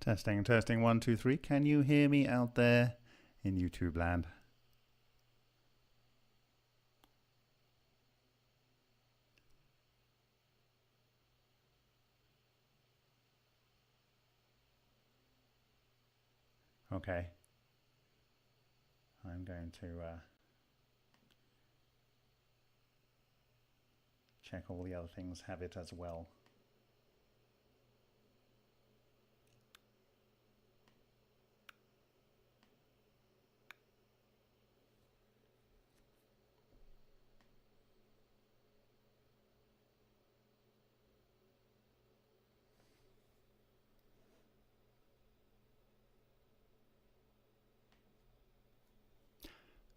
Testing, testing, 1, 2, 3. Can you hear me out there in YouTube land? Okay. I'm going to check all the other things have it as well.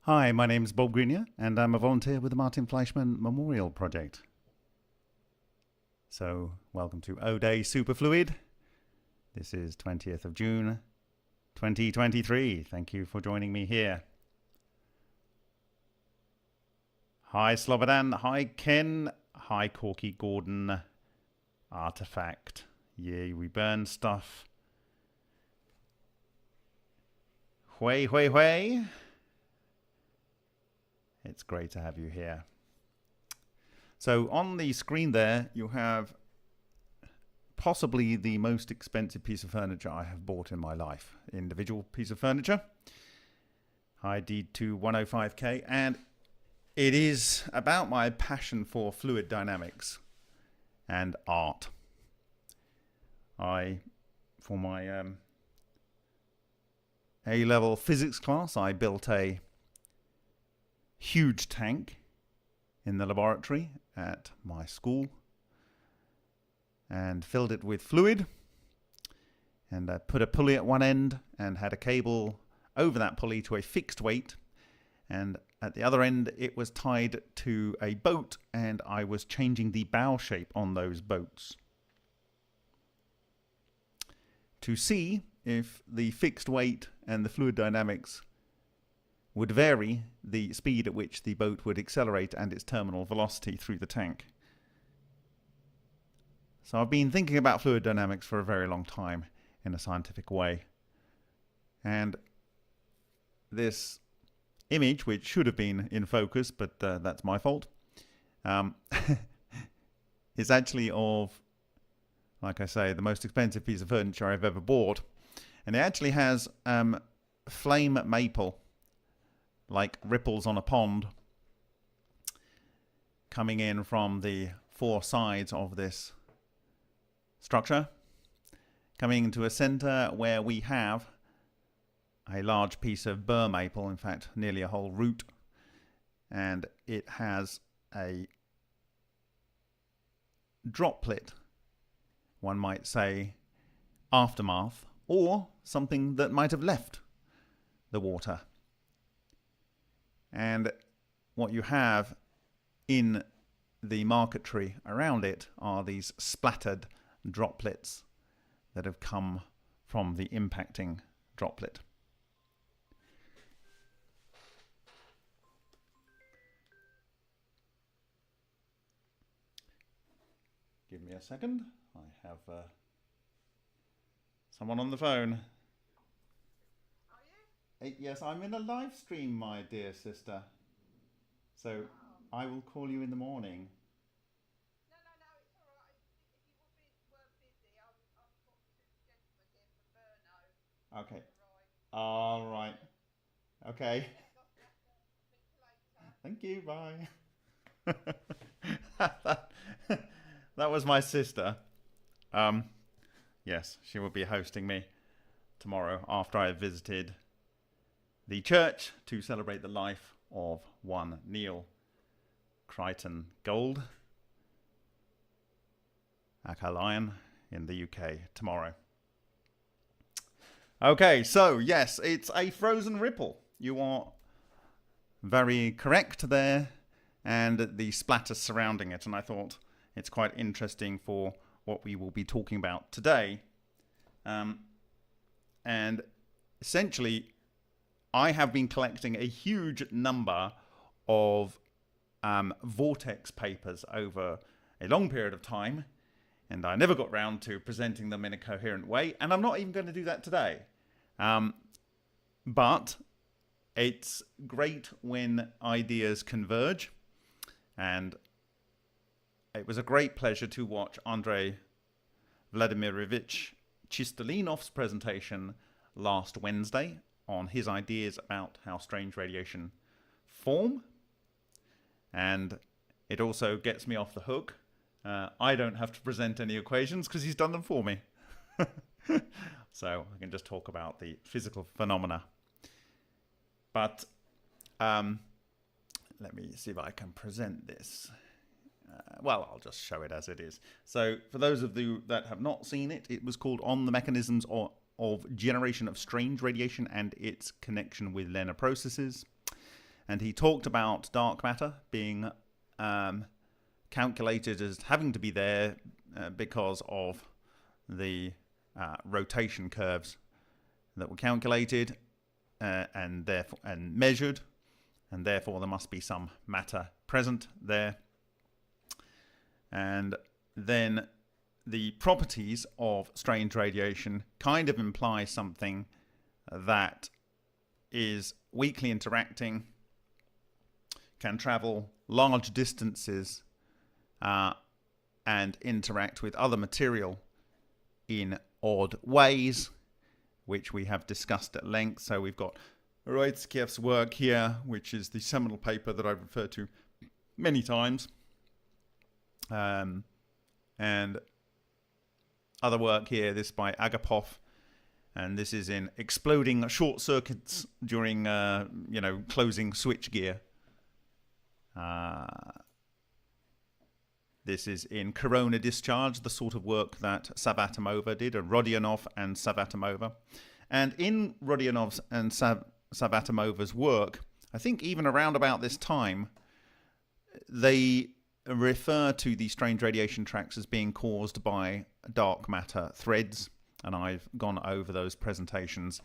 Hi, my name's Bob Greenyer, and I'm a volunteer with the Martin Fleischmann Memorial Project. So, welcome to O-Day Superfluid. This is 20th of June, 2023. Thank you for joining me here. Hi, Slobodan. Hi, Ken. Hi, Corky Gordon. Artifact. Yay, we burn stuff. Hui, hui, hui. It's great to have you here. So on the screen there, you have possibly the most expensive piece of furniture I have bought in my life. Individual piece of furniture. ID to 105k. And it is about my passion for fluid dynamics and art. For my A-level physics class, I built a huge tank in the laboratory at my school and filled it with fluid, and I put a pulley at one end and had a cable over that pulley to a fixed weight, and at the other end it was tied to a boat, and I was changing the bow shape on those boats to see if the fixed weight and the fluid dynamics would vary the speed at which the boat would accelerate and its terminal velocity through the tank. So I've been thinking about fluid dynamics for a very long time in a scientific way. And this image, which should have been in focus, but that's my fault, is actually of, like I say, the most expensive piece of furniture I've ever bought. And it actually has flame maple, like ripples on a pond, coming in from the four sides of this structure, coming into a center where we have a large piece of burr maple, in fact nearly a whole root, and it has a droplet, one might say, aftermath, or something that might have left the water. And what you have in the marquetry around it are these splattered droplets that have come from the impacting droplet. Give me a second. I have someone on the phone. Yes, I'm in a live stream, my dear sister. So I will call you in the morning. No, it's all right. If you were busy, I've got two gentlemen here from Brno. Okay. All right. Okay. Thank you. Bye. That was my sister. Yes, she will be hosting me tomorrow after I have visited the church to celebrate the life of one Neil Crichton Gold, aka Lion, in the UK tomorrow. Okay, so yes, it's a frozen ripple. You are very correct there, and the splatter surrounding it, and I thought it's quite interesting for what we will be talking about today. And essentially, I have been collecting a huge number of vortex papers over a long period of time and I never got round to presenting them in a coherent way, and I'm not even going to do that today. But it's great when ideas converge, and it was a great pleasure to watch Andrei Vladimirovich Chistolinov's presentation last Wednesday on his ideas about how strange radiation form. And it also gets me off the hook. I don't have to present any equations because he's done them for me. So I can just talk about the physical phenomena. But let me see if I can present this. Well, I'll just show it as it is. So for those of you that have not seen it, it was called On the Mechanisms of Generation of Strange Radiation and its Connection with Lena Processes. And he talked about dark matter being calculated as having to be there because of the rotation curves that were calculated and measured, and therefore there must be some matter present there. And then the properties of strange radiation kind of imply something that is weakly interacting, can travel large distances, and interact with other material in odd ways, which we have discussed at length. So we've got Roitskiev's work here, which is the seminal paper that I've referred to many times. And other work here, this by Agapov, and this is in exploding short circuits during, closing switchgear. This is in corona discharge, the sort of work that Savatomova did, Rodionov and Savatomova. And in Rodionov's and Savatomova's work, I think even around about this time, they refer to the strange radiation tracks as being caused by dark matter threads, and I've gone over those presentations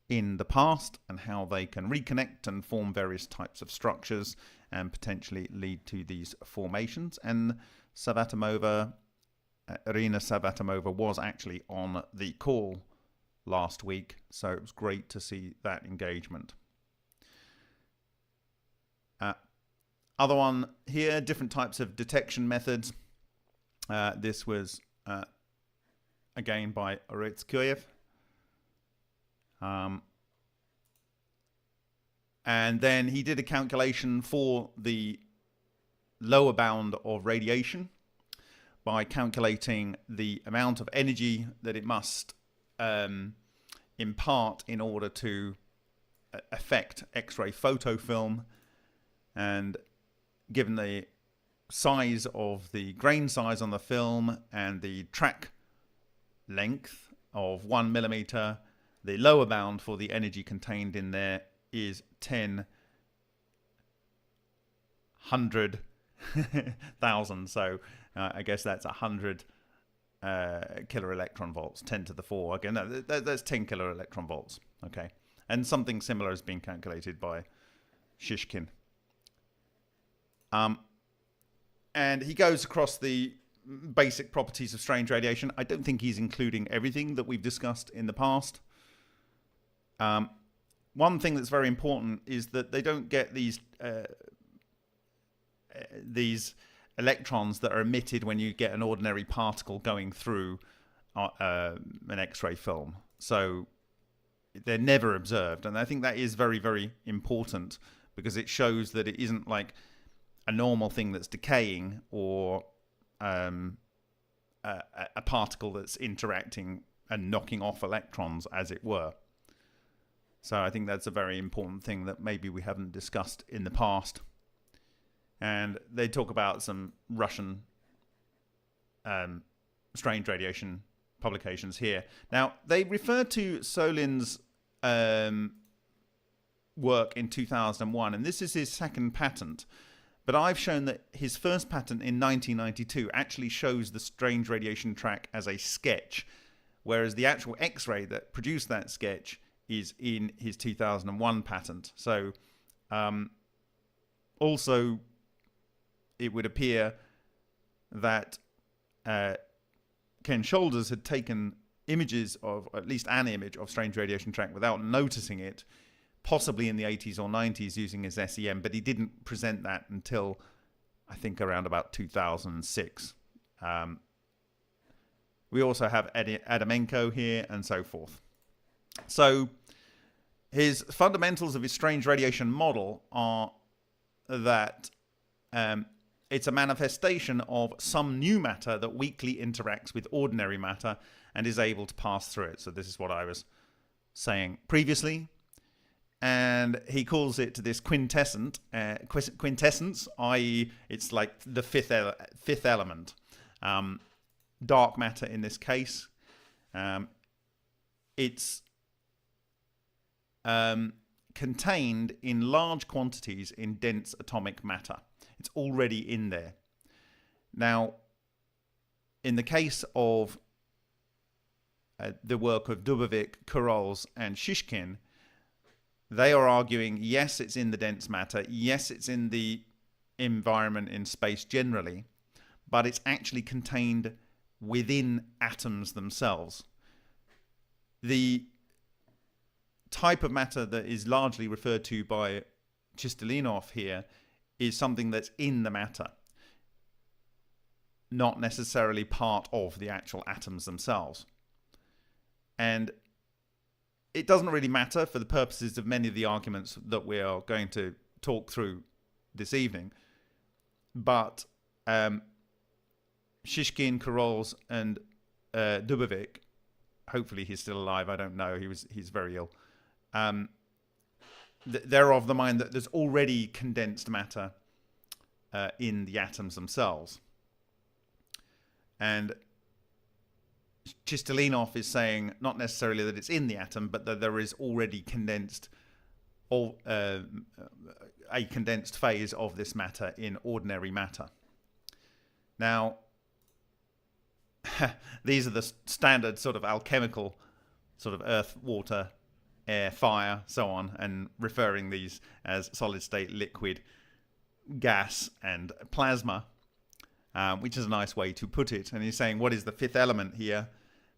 in the past and how they can reconnect and form various types of structures and potentially lead to these formations. And Savatomova, Irina Savatomova, was actually on the call last week, so it was great to see that engagement. Other one here, different types of detection methods. This was, again, by Orezkiev. And then he did a calculation for the lower bound of radiation by calculating the amount of energy that it must impart in order to affect X-ray photofilm. And given the size of the grain size on the film and the track length of 1 millimeter, the lower bound for the energy contained in there is 10,000. So I guess that's 100 kilo electron volts, 10 to the 4. Again, that's 10 kilo electron volts. Okay, and something similar has been calculated by Shishkin. And he goes across the basic properties of strange radiation. I don't think he's including everything that we've discussed in the past. One thing that's very important is that they don't get these electrons that are emitted when you get an ordinary particle going through an X-ray film. So they're never observed. And I think that is very, very important because it shows that it isn't like a normal thing that's decaying or a particle that's interacting and knocking off electrons, as it were. So I think that's a very important thing that maybe we haven't discussed in the past. And they talk about some Russian strange radiation publications here. Now, they refer to Solin's work in 2001, and this is his second patent. But I've shown that his first patent in 1992 actually shows the strange radiation track as a sketch, whereas the actual X-ray that produced that sketch is in his 2001 patent. So also it would appear that Ken Sholders had taken images of, at least an image of strange radiation track without noticing it, possibly in the 80s or 90s using his SEM, but he didn't present that until I think around about 2006. We also have Adamenko here and so forth. So his fundamentals of his strange radiation model are that it's a manifestation of some new matter that weakly interacts with ordinary matter and is able to pass through it. So this is what I was saying previously. And he calls it this quintessence, i.e. it's like the fifth element. Dark matter in this case. It's contained in large quantities in dense atomic matter. It's already in there. Now, in the case of the work of Dubovik, Kurols, and Shishkin, they are arguing, yes, it's in the dense matter, yes, it's in the environment in space generally, but it's actually contained within atoms themselves. The type of matter that is largely referred to by Chistolinov here is something that's in the matter, not necessarily part of the actual atoms themselves. And it doesn't really matter for the purposes of many of the arguments that we are going to talk through this evening. But Shishkin, Kurols, and Dubovik, hopefully he's still alive, I don't know, he's very ill. They're of the mind that there's already condensed matter in the atoms themselves. And Chistolinov is saying not necessarily that it's in the atom, but that there is already a condensed phase of this matter in ordinary matter. Now, these are the standard sort of alchemical, sort of earth, water, air, fire, so on, and referring these as solid state, liquid, gas, and plasma, which is a nice way to put it. And he's saying, what is the fifth element here?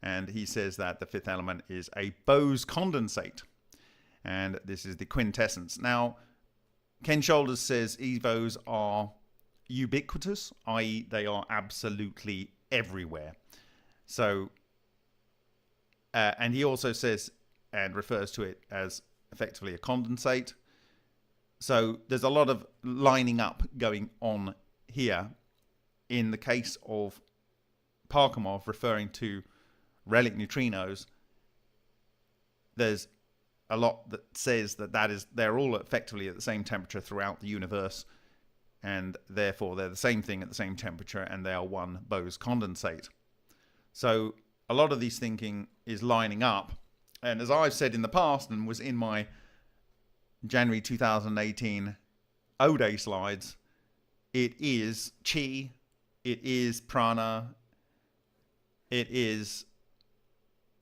And he says that the fifth element is a Bose condensate. And this is the quintessence. Now, Ken Sholders says EVOs are ubiquitous, i.e. they are absolutely everywhere. So, and he also says and refers to it as effectively a condensate. So there's a lot of lining up going on here. In the case of Parkhomov referring to relic neutrinos, there's a lot that says that they're all effectively at the same temperature throughout the universe, and therefore they're the same thing at the same temperature, and they are one Bose condensate. So a lot of these thinking is lining up, and as I've said in the past and was in my January 2018 O-Day slides, it is chi, it is prana, it is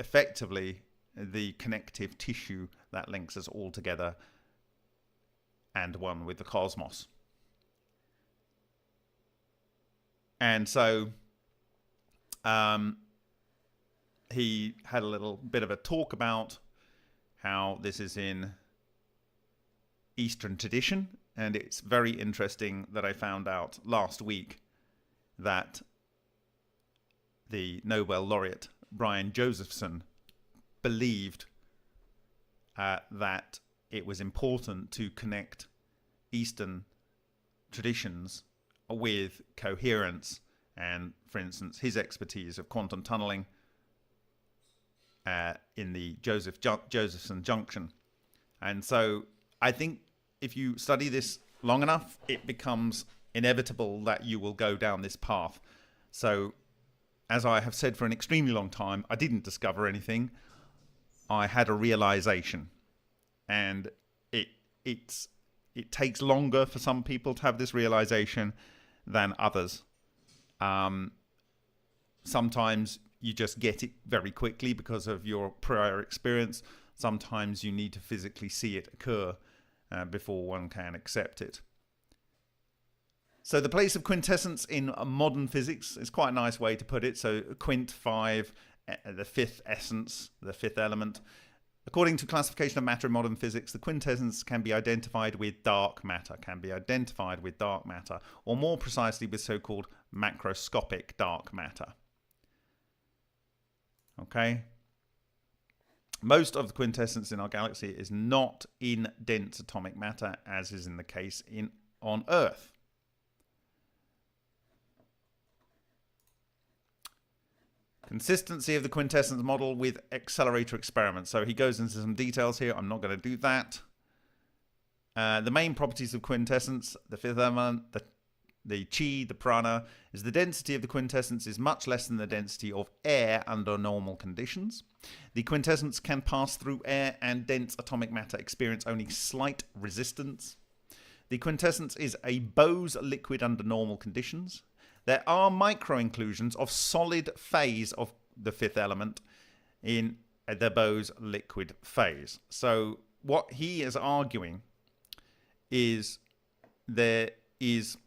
effectively the connective tissue that links us all together and one with the cosmos. And so he had a little bit of a talk about how this is in Eastern tradition, and it's very interesting that I found out last week that the Nobel laureate Brian Josephson believed that it was important to connect Eastern traditions with coherence, and for instance his expertise of quantum tunneling in the Josephson junction. And so I think if you study this long enough, it becomes inevitable that you will go down this path. So as I have said for an extremely long time, I didn't discover anything. I had a realization, and it takes longer for some people to have this realization than others. Sometimes you just get it very quickly because of your prior experience. Sometimes you need to physically see it occur before one can accept it. So the place of quintessence in modern physics is quite a nice way to put it. So quint 5, the fifth essence, the fifth element. According to classification of matter in modern physics, the quintessence can be identified with dark matter, or more precisely with so-called macroscopic dark matter. Okay? Most of the quintessence in our galaxy is not in dense atomic matter, as is in the case on Earth. Consistency of the quintessence model with accelerator experiments. So he goes into some details here. I'm not going to do that. The main properties of quintessence, the fifth element, the chi, the prana, is the density of the quintessence is much less than the density of air under normal conditions. The quintessence can pass through air, and dense atomic matter experience only slight resistance. The quintessence is a Bose liquid under normal conditions. There are micro-inclusions of solid phase of the fifth element in the Bose liquid phase. So what he is arguing is there is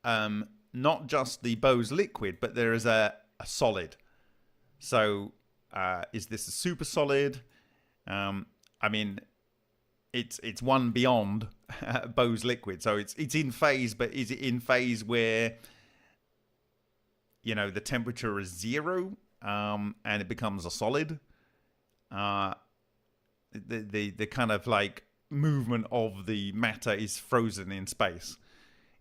not just the Bose liquid, but there is a solid. So is this a super solid? I mean, it's one beyond Bose liquid, so it's in phase, but is it in phase where, you know, the temperature is 0 and it becomes a solid? The kind of like movement of the matter is frozen in space.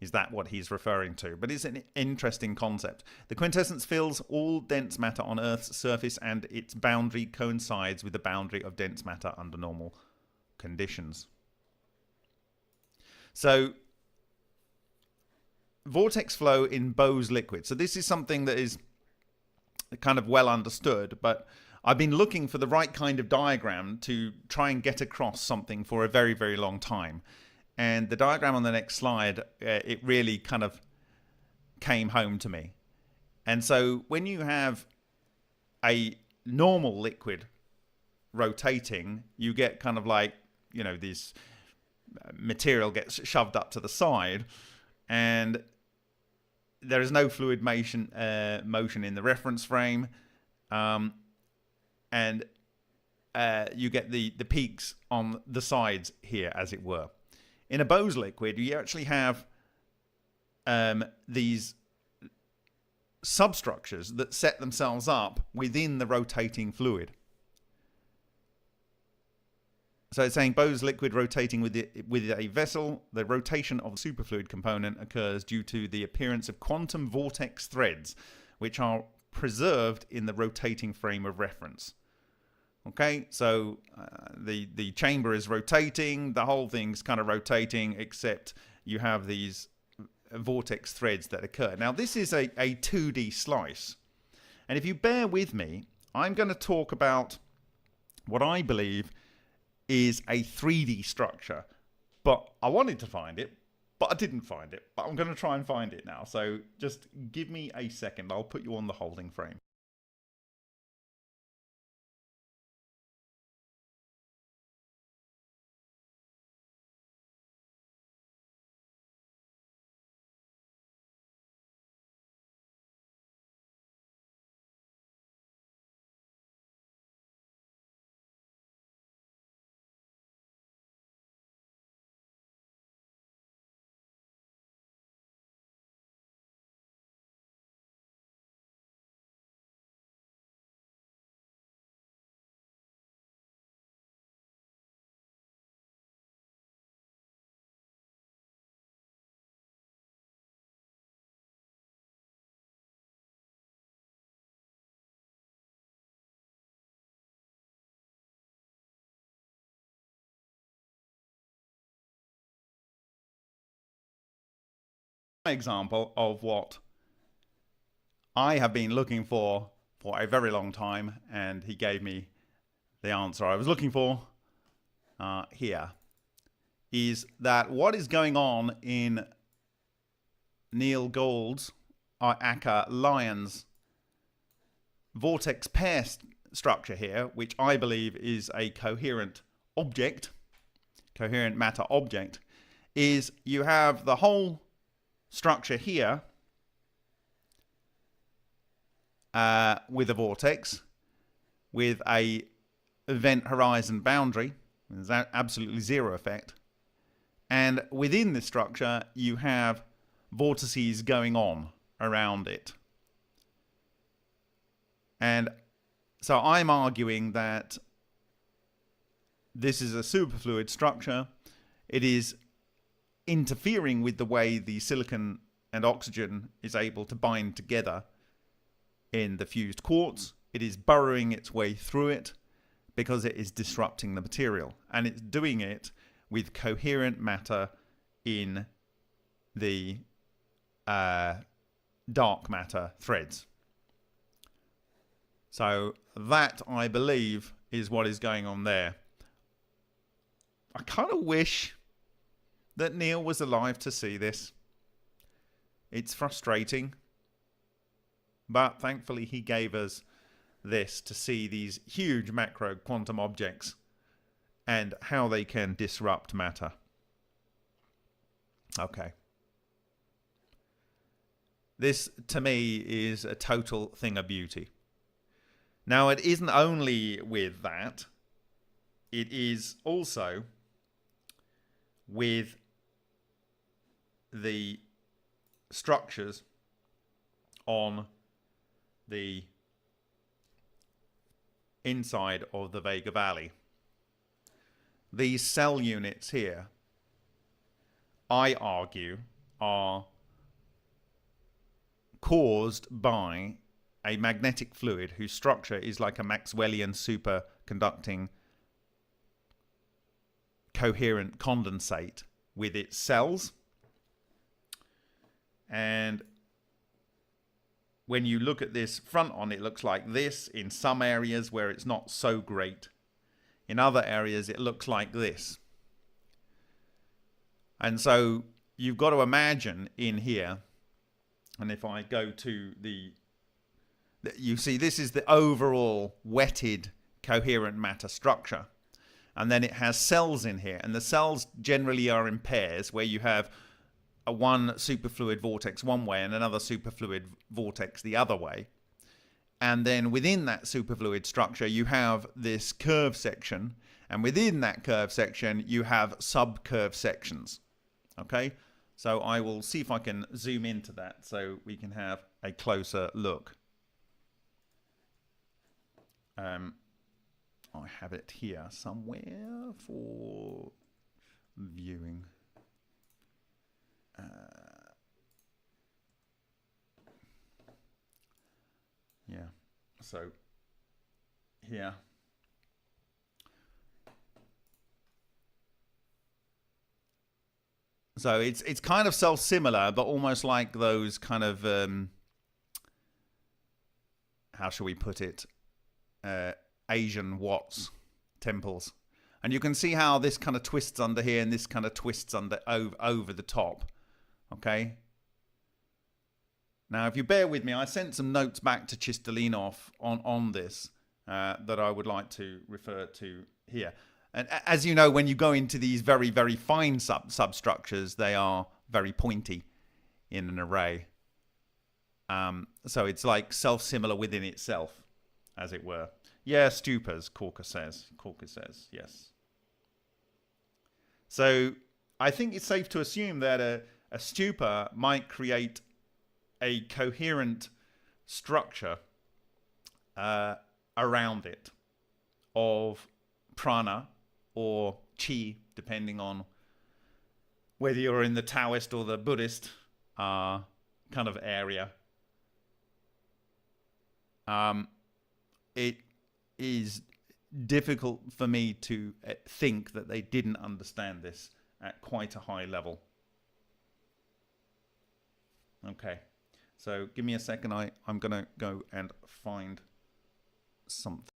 Is that what he's referring to? But it's an interesting concept. The quintessence fills all dense matter on Earth's surface, and its boundary coincides with the boundary of dense matter under normal conditions. So vortex flow in Bose liquid. So this is something that is kind of well understood, but I've been looking for the right kind of diagram to try and get across something for a very, very long time. And the diagram on the next slide, it really kind of came home to me. And so when you have a normal liquid rotating, you get kind of like, you know, this material gets shoved up to the side, and there is no fluid motion in the reference frame, and you get the peaks on the sides here, as it were. In a Bose liquid, you actually have these substructures that set themselves up within the rotating fluid. So it's saying Bose liquid rotating with a vessel, the rotation of the superfluid component occurs due to the appearance of quantum vortex threads, which are preserved in the rotating frame of reference. Okay, so the chamber is rotating, the whole thing's kind of rotating, except you have these vortex threads that occur. Now, this is a 2D slice. And if you bear with me, I'm going to talk about what I believe is a 3D structure. But I wanted to find it, but I didn't find it. But I'm going to try and find it now. So just give me a second. I'll put you on the holding frame. Example of what I have been looking for a very long time, and he gave me the answer I was looking for here, is that what is going on in Neil Gould's Acker Lyons vortex pair structure here, which I believe is a coherent object, coherent matter object, is you have the whole structure here with a vortex, with a event horizon boundary. There's absolutely zero effect. And within this structure, you have vortices going on around it. And so I'm arguing that this is a superfluid structure. It is interfering with the way the silicon and oxygen is able to bind together in the fused quartz. It is burrowing its way through it because it is disrupting the material. And it's doing it with coherent matter in the dark matter threads. So that, I believe, is what is going on there. I kind of wish that Neil was alive to see this. It's frustrating. But thankfully he gave us this to see these huge macro quantum objects and how they can disrupt matter. Okay. This, to me, is a total thing of beauty. Now, it isn't only with that. It is also with the structures on the inside of the Vega Valley. These cell units here, I argue, are caused by a magnetic fluid whose structure is like a Maxwellian superconducting coherent condensate with its cells. And when you look at this front on, it looks like this in some areas where it's not so great. In other areas, it looks like this. And so you've got to imagine in here, and if I go to you see this is the overall wetted coherent matter structure. And then it has cells in here. And the cells generally are in pairs where you have one superfluid vortex one way and another superfluid vortex the other way. And then within that superfluid structure, you have this curve section. And within that curve section, you have subcurve sections. Okay? So I will see if I can zoom into that so we can have a closer look. I have it here somewhere for viewing. Yeah, so here. So it's kind of self-similar, but almost like those kind of how shall we put it? Asian Watts temples. And you can see how this kind of twists under here and this kind of twists under over the top. Okay. Now, if you bear with me, I sent some notes back to Chistolinov on this that I would like to refer to here. And as you know, when you go into these very, very fine substructures, they are very pointy in an array. So it's like self-similar within itself, as it were. Yeah, stupas, Corker says. Corker says, yes. So I think it's safe to assume that a stupa might create a coherent structure around it of prana or chi, depending on whether you're in the Taoist or the Buddhist kind of area. It is difficult for me to think that they didn't understand this at quite a high level. Okay, so give me a second. I'm going to go and find something.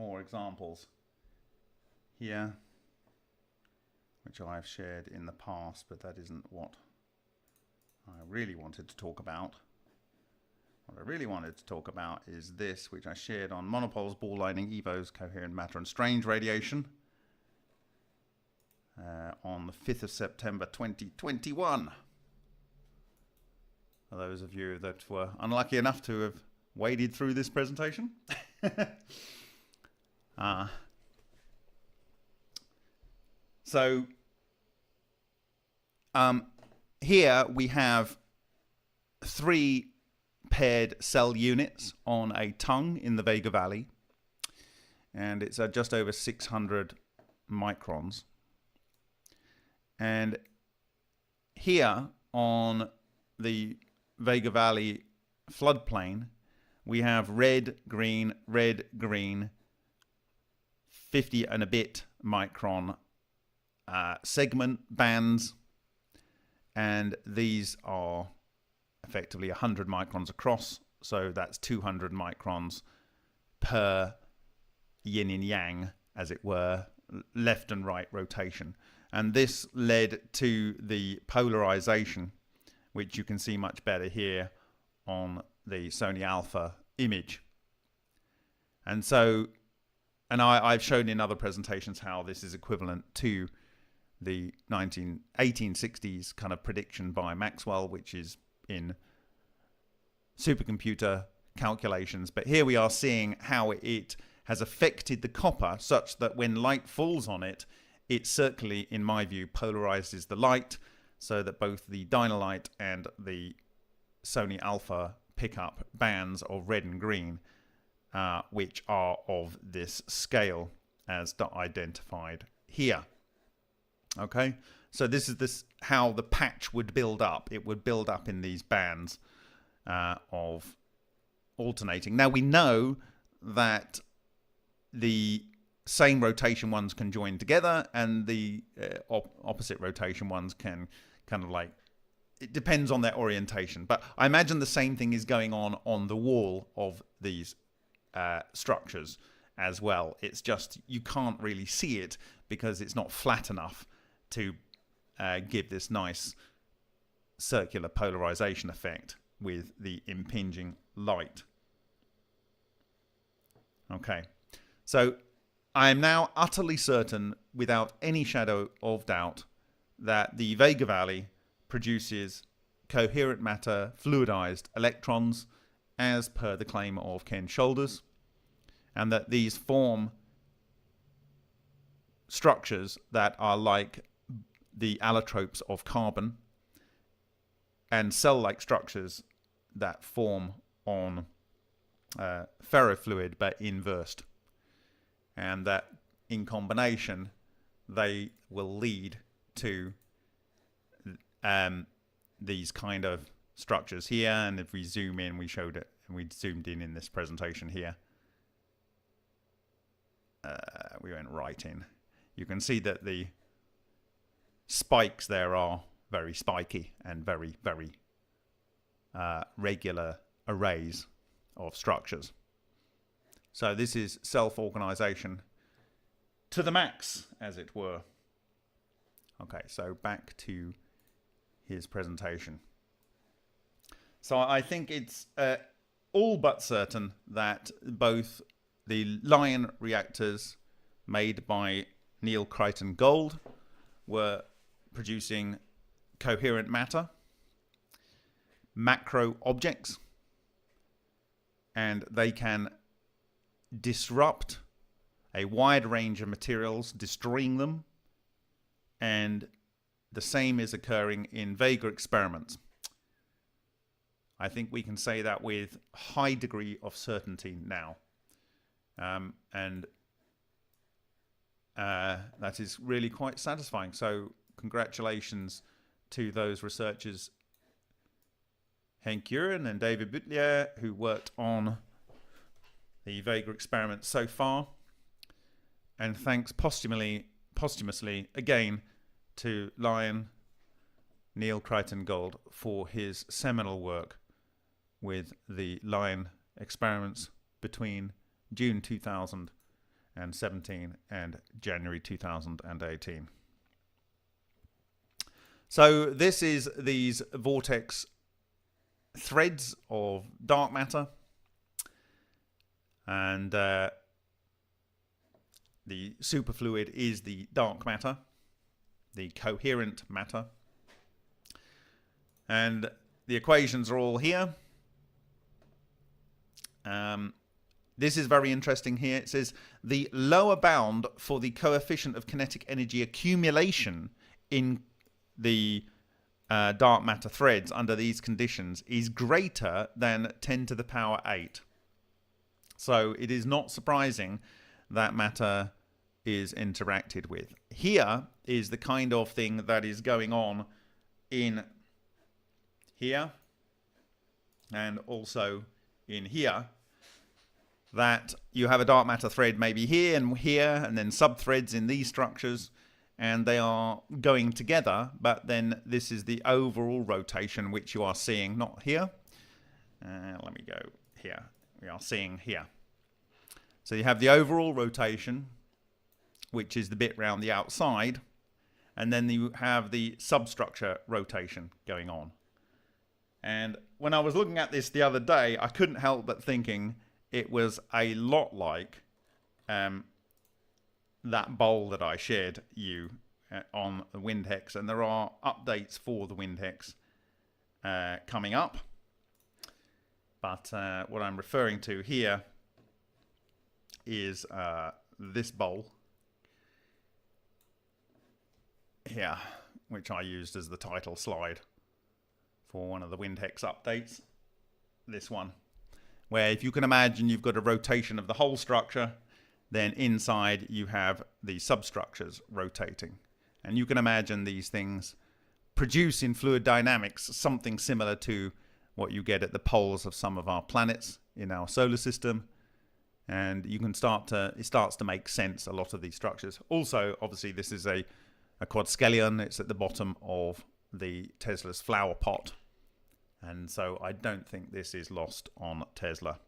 more examples here, which I've shared in the past, but that isn't what I really wanted to talk about. What I really wanted to talk about is this, which I shared on Monopoles, Ball Lightning, EVOs, Coherent Matter and Strange Radiation on the 5th of September 2021. For those of you that were unlucky enough to have waded through this presentation. So here we have 3 paired cell units on a tongue in the Vega Valley, and it's at just over 600 microns. And here on the Vega Valley floodplain, we have red, green, 50 and a bit micron segment bands, and these are effectively 100 microns across, so that's 200 microns per yin and yang, as it were, left and right rotation. And this led to the polarization, which you can see much better here on the Sony Alpha image. And so, and I've shown in other presentations how this is equivalent to the 1860s kind of prediction by Maxwell, which is in supercomputer calculations. But here we are seeing how it has affected the copper such that when light falls on it, it certainly, in my view, polarizes the light so that both the Dynalite and the Sony Alpha pick up bands of red and green, which are of this scale as identified here. Okay, so this is how the patch would build up. It would build up in these bands of alternating. Now we know that the same rotation ones can join together, and the opposite rotation ones can kind of like, it depends on their orientation. But I imagine the same thing is going on the wall of these structures as well. It's just you can't really see it because it's not flat enough to give this nice circular polarization effect with the impinging light. Okay, so I am now utterly certain, without any shadow of doubt, that the Vega Valley produces coherent matter fluidized electrons as per the claim of Ken Sholders, and that these form structures that are like the allotropes of carbon and cell-like structures that form on ferrofluid but inversed, and that in combination they will lead to these kind of structures here. And if we zoom in, we showed it, and we zoomed in this presentation here. We went right in. You can see that the spikes there are very spiky and very, very regular arrays of structures. So this is self-organization to the max, as it were. Okay, so back to his presentation. So I think it's all but certain that both the Lion reactors made by Neil Crichton Gold were producing coherent matter, macro objects, and they can disrupt a wide range of materials, destroying them, and the same is occurring in Vega experiments. I think we can say that with high degree of certainty now. And that is really quite satisfying. So congratulations to those researchers, Henk Uren and David Butlier, who worked on the Vega experiment so far. And thanks posthumously again to Lion Neil Crichton Gold for his seminal work with the Lion experiments between June 2000 and 17 and January 2018. So this is these vortex threads of dark matter, and the superfluid is the dark matter, the coherent matter, and the equations are all here. This is very interesting here. It says the lower bound for the coefficient of kinetic energy accumulation in the dark matter threads under these conditions is greater than 10 to the power 8. So it is not surprising that matter is interacted with. Here is the kind of thing that is going on in here and also in here, that you have a dark matter thread maybe here and then subthreads in these structures, and they are going together, but then this is the overall rotation which you are seeing, not here. Let me go here. We are seeing here. So you have the overall rotation, which is the bit round the outside, and then you have the substructure rotation going on. And when I was looking at this the other day, I couldn't help but thinking it was a lot like that bowl that I shared you on the wind hex, and there are updates for the wind hex coming up. But what I'm referring to here is this bowl here, which I used as the title slide for one of the wind hex updates. This one, where if you can imagine you've got a rotation of the whole structure, then inside you have the substructures rotating. And you can imagine these things produce in fluid dynamics something similar to what you get at the poles of some of our planets in our solar system. And you can it starts to make sense, a lot of these structures. Also, obviously, this is a quadskeleton. It's at the bottom of the Tesla's flower pot. And so I don't think this is lost on Tesla.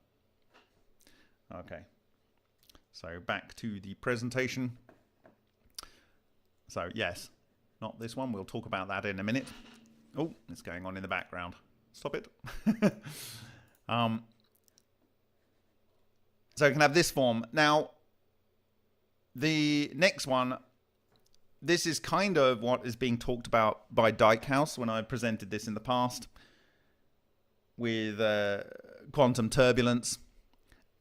Okay. So back to the presentation. So yes, not this one. We'll talk about that in a minute. Oh, it's going on in the background. Stop it. So you can have this form. Now, the next one, this is kind of what is being talked about by Dikehouse when I presented this in the past with quantum turbulence.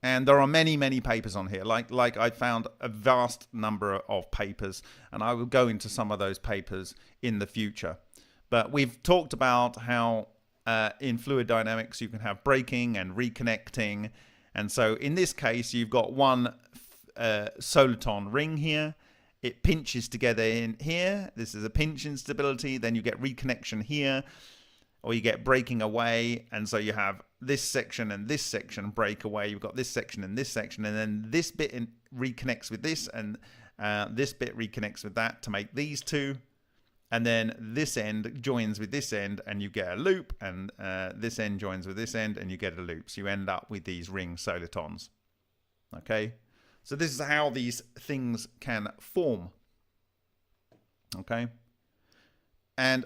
And there are many, many papers on here. Like I found a vast number of papers, and I will go into some of those papers in the future. But we've talked about how in fluid dynamics you can have breaking and reconnecting. And so in this case, you've got one soliton ring here. It pinches together in here. This is a pinch instability. Then you get reconnection here, or you get breaking away. And so you have this section and this section break away. You've got this section and this section. And then this bit reconnects with this, and this bit reconnects with that to make these two. And then this end joins with this end, and you get a loop. And this end joins with this end, and you get a loop. So you end up with these ring solitons. Okay? So this is how these things can form. Okay? And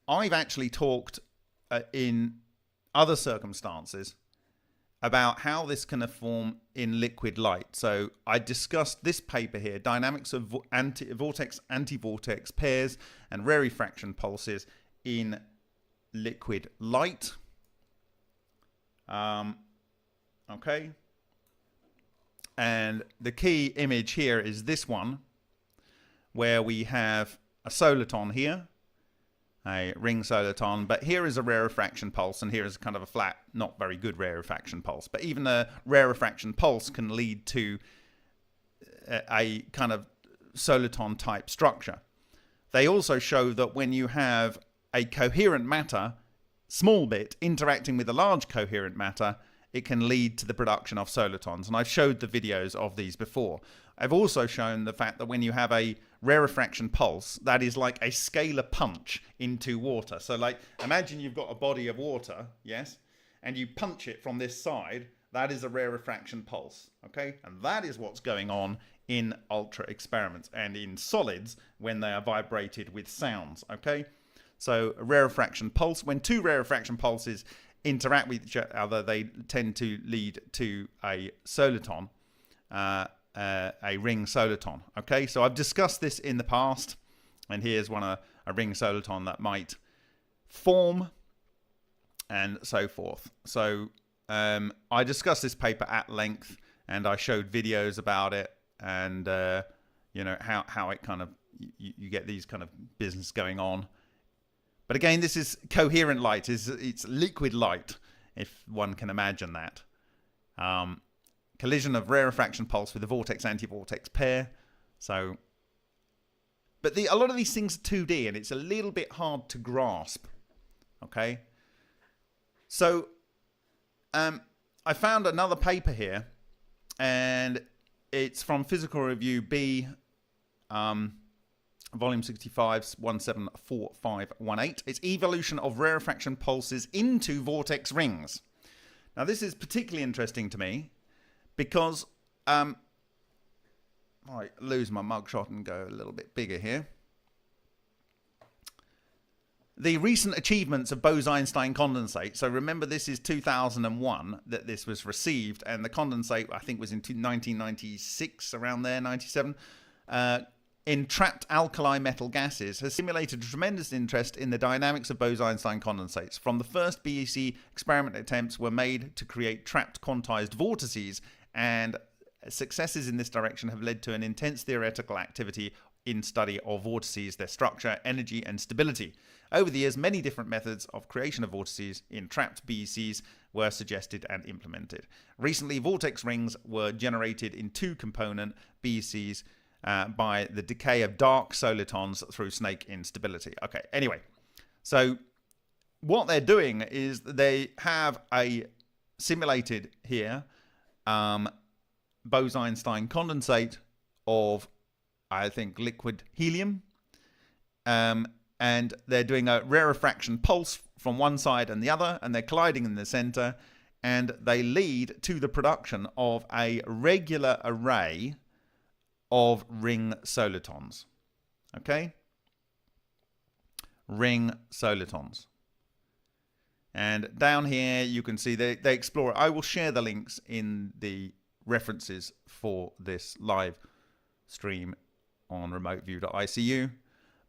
I've actually talked in other circumstances about how this can form in liquid light. So I discussed this paper here, Dynamics of Vortex, Anti-Vortex Pairs and Rarefaction Pulses in Liquid Light. Okay. And the key image here is this one, where we have a soliton here, a ring soliton, but here is a rarefaction pulse, and here is kind of a flat, not very good rarefaction pulse. But even a rarefaction pulse can lead to a kind of soliton type structure. They also show that when you have a coherent matter, small bit, interacting with a large coherent matter, it can lead to the production of solitons. And I've showed the videos of these before. I've also shown the fact that when you have a rarefaction pulse, that is like a scalar punch into water. So like, imagine you've got a body of water, yes, and you punch it from this side. That is a rare refraction pulse, okay? And that is what's going on in ultra experiments and in solids when they are vibrated with sounds, okay? So a rare refraction pulse, when two rare refraction pulses interact with each other, they tend to lead to a soliton, a ring soliton, okay? So I've discussed this in the past, and here's a ring soliton that might form and so forth. So I discussed this paper at length, and I showed videos about it, and you know how it kind of you get these kind of business going on. But again, this is coherent light. It's liquid light, if one can imagine that. Collision of rare refraction pulse with a vortex-anti-vortex pair. So, but a lot of these things are 2D, and it's a little bit hard to grasp. Okay. So, I found another paper here, and it's from Physical Review B, Volume 65, 174518. It's Evolution of Rarefaction Pulses into Vortex Rings. Now, this is particularly interesting to me because I lose my mugshot and go a little bit bigger here. The recent achievements of Bose-Einstein condensate. So remember, this is 2001 that this was received, and the condensate, I think, was in 1996, around there, 97. In trapped alkali metal gases has stimulated a tremendous interest in the dynamics of Bose-Einstein condensates. From the first BEC experiment attempts were made to create trapped quantized vortices, and successes in this direction have led to an intense theoretical activity in study of vortices, their structure, energy, and stability. Over the years, many different methods of creation of vortices in trapped BECs were suggested and implemented. Recently, vortex rings were generated in two-component BECs by the decay of dark solitons through snake instability. Okay, anyway, so what they're doing is they have a simulated here Bose-Einstein condensate of, I think, liquid helium, and they're doing a rarefaction pulse from one side and the other, and they're colliding in the center, and they lead to the production of a regular array of ring solitons. Okay? Ring solitons. And down here you can see they explore it. I will share the links in the references for this live stream on remoteview.icu.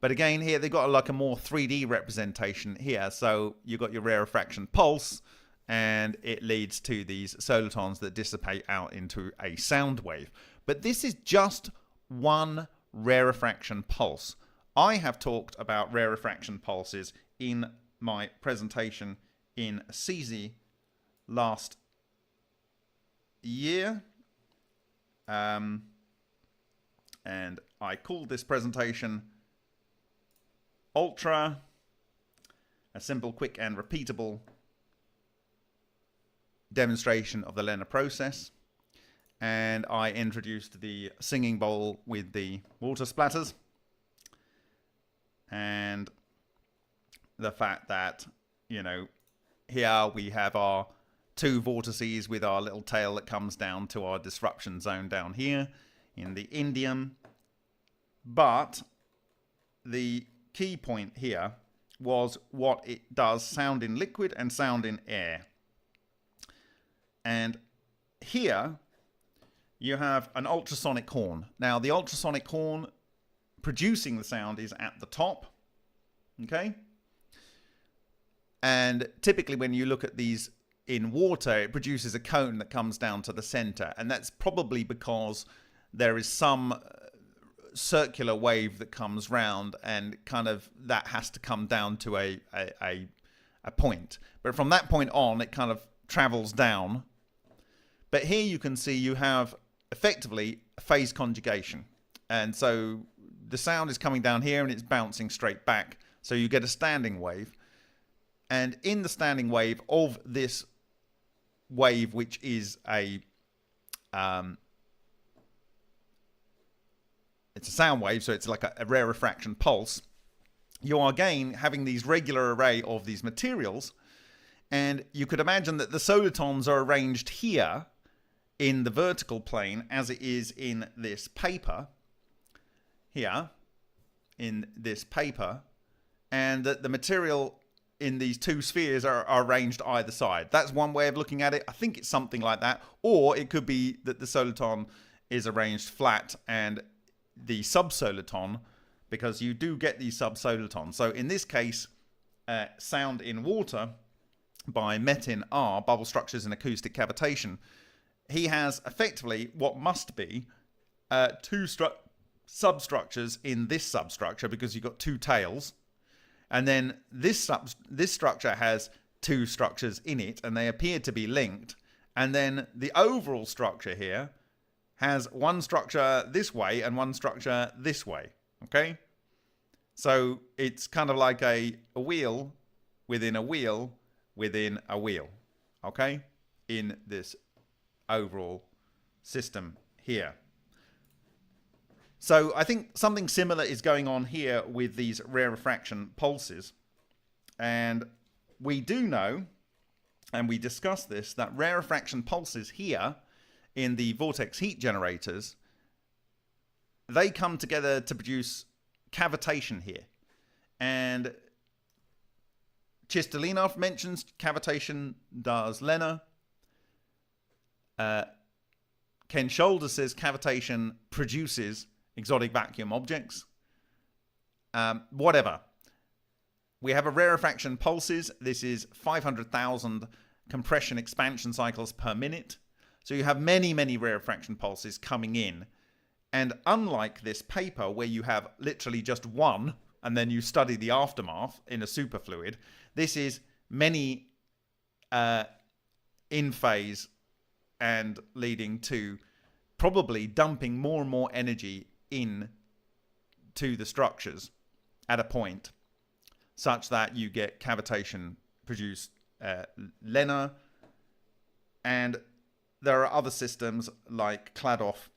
But again, here they've got like a more 3D representation here. So you've got your rarefaction pulse, and it leads to these solitons that dissipate out into a sound wave. But this is just one rarefaction pulse. I have talked about rarefaction pulses in my presentation in CZ last year. And I called this presentation Ultra, a simple, quick, and repeatable demonstration of the Lena process. And I introduced the singing bowl with the water splatters, and the fact that, you know, here we have our two vortices with our little tail that comes down to our disruption zone down here in the indium. But the key point here was what it does sound in liquid and sound in air. And here you have an ultrasonic horn. Now, the ultrasonic horn producing the sound is at the top. Okay? And typically when you look at these in water, it produces a cone that comes down to the center. And that's probably because there is some circular wave that comes round, and kind of that has to come down to a point. But from that point on, it kind of travels down. But here you can see you have effectively phase conjugation. And so the sound is coming down here and it's bouncing straight back. So you get a standing wave. And in the standing wave of this wave, which is it's a sound wave, so it's like a rarefaction pulse, you are again having these regular array of these materials, And you could imagine that the solitons are arranged here in the vertical plane as it is in this paper. Here, in this paper. And that the material in these two spheres are arranged either side. That's one way of looking at it. I think it's something like that. Or it could be that the soliton is arranged flat and the subsoliton, because you do get these subsolitons. So in this case, Sound in Water by Metin R, Bubble Structures and Acoustic Cavitation, he has effectively what must be two substructures in this substructure, because you've got two tails. And then this structure has two structures in it, and they appear to be linked. And then the overall structure here has one structure this way and one structure this way. Okay? So it's kind of like a wheel within a wheel within a wheel. Okay? In this overall system here. So I think something similar is going on here with these rarefaction pulses. And we do know, and we discussed this, that rarefaction pulses here in the vortex heat generators, they come together to produce cavitation here. And Chistolinov mentions cavitation does Lena. Ken Sholders says cavitation produces exotic vacuum objects. Whatever. We have a rarefaction pulses. This is 500,000 compression expansion cycles per minute. So you have many, many rarefaction pulses coming in. And unlike this paper where you have literally just one and then you study the aftermath in a superfluid, this is many in phase and leading to probably dumping more and more energy in to the structures at a point such that you get cavitation produced Lena. And there are other systems like Kladoff,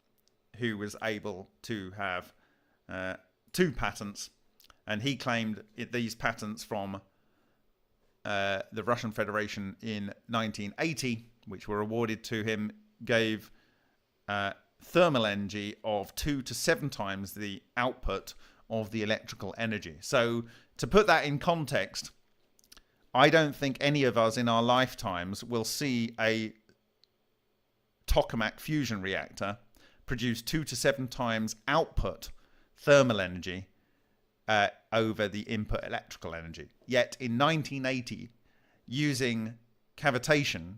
who was able to have 2 patents, and he claimed these patents from the Russian Federation in 1980, which were awarded to him, gave thermal energy of 2 to 7 times the output of the electrical energy. So to put that in context, I don't think any of us in our lifetimes will see a tokamak fusion reactor produce 2 to 7 times output thermal energy over the input electrical energy. Yet in 1980, using cavitation,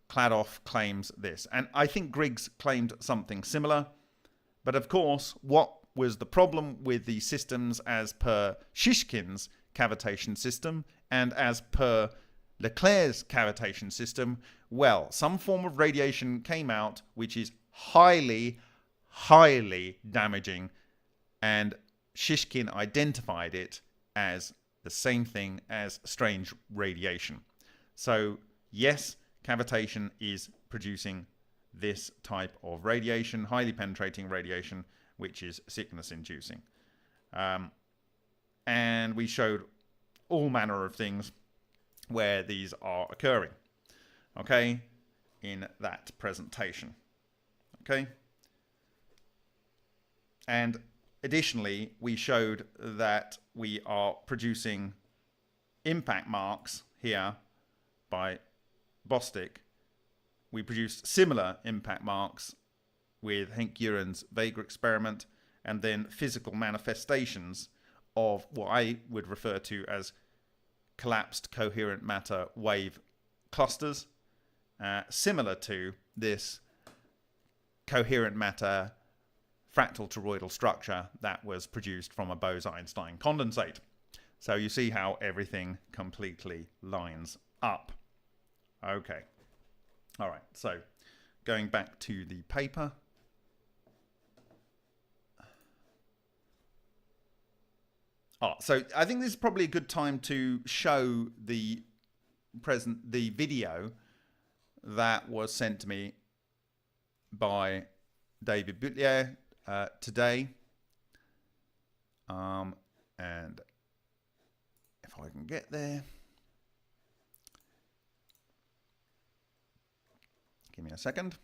Kladoff claims this. And I think Griggs claimed something similar. But of course, what was the problem with the systems as per Shishkin's cavitation system and as per Leclerc's cavitation system? Well, some form of radiation came out which is highly, highly damaging, and Shishkin identified it as the same thing as strange radiation. So yes, cavitation is producing this type of radiation, highly penetrating radiation, which is sickness-inducing. And we showed all manner of things where these are occurring, okay, in that presentation, okay? And additionally, we showed that we are producing impact marks here by Bostic. We produced similar impact marks with Henk Uren's Vega experiment, and then physical manifestations of what I would refer to as collapsed coherent matter wave clusters, similar to this coherent matter fractal toroidal structure that was produced from a Bose-Einstein condensate. So you see how everything completely lines up. Okay. All right. So going back to the paper. So I think this is probably a good time to show the video that was sent to me by David Butlier today. And if I can get there. Give me a second.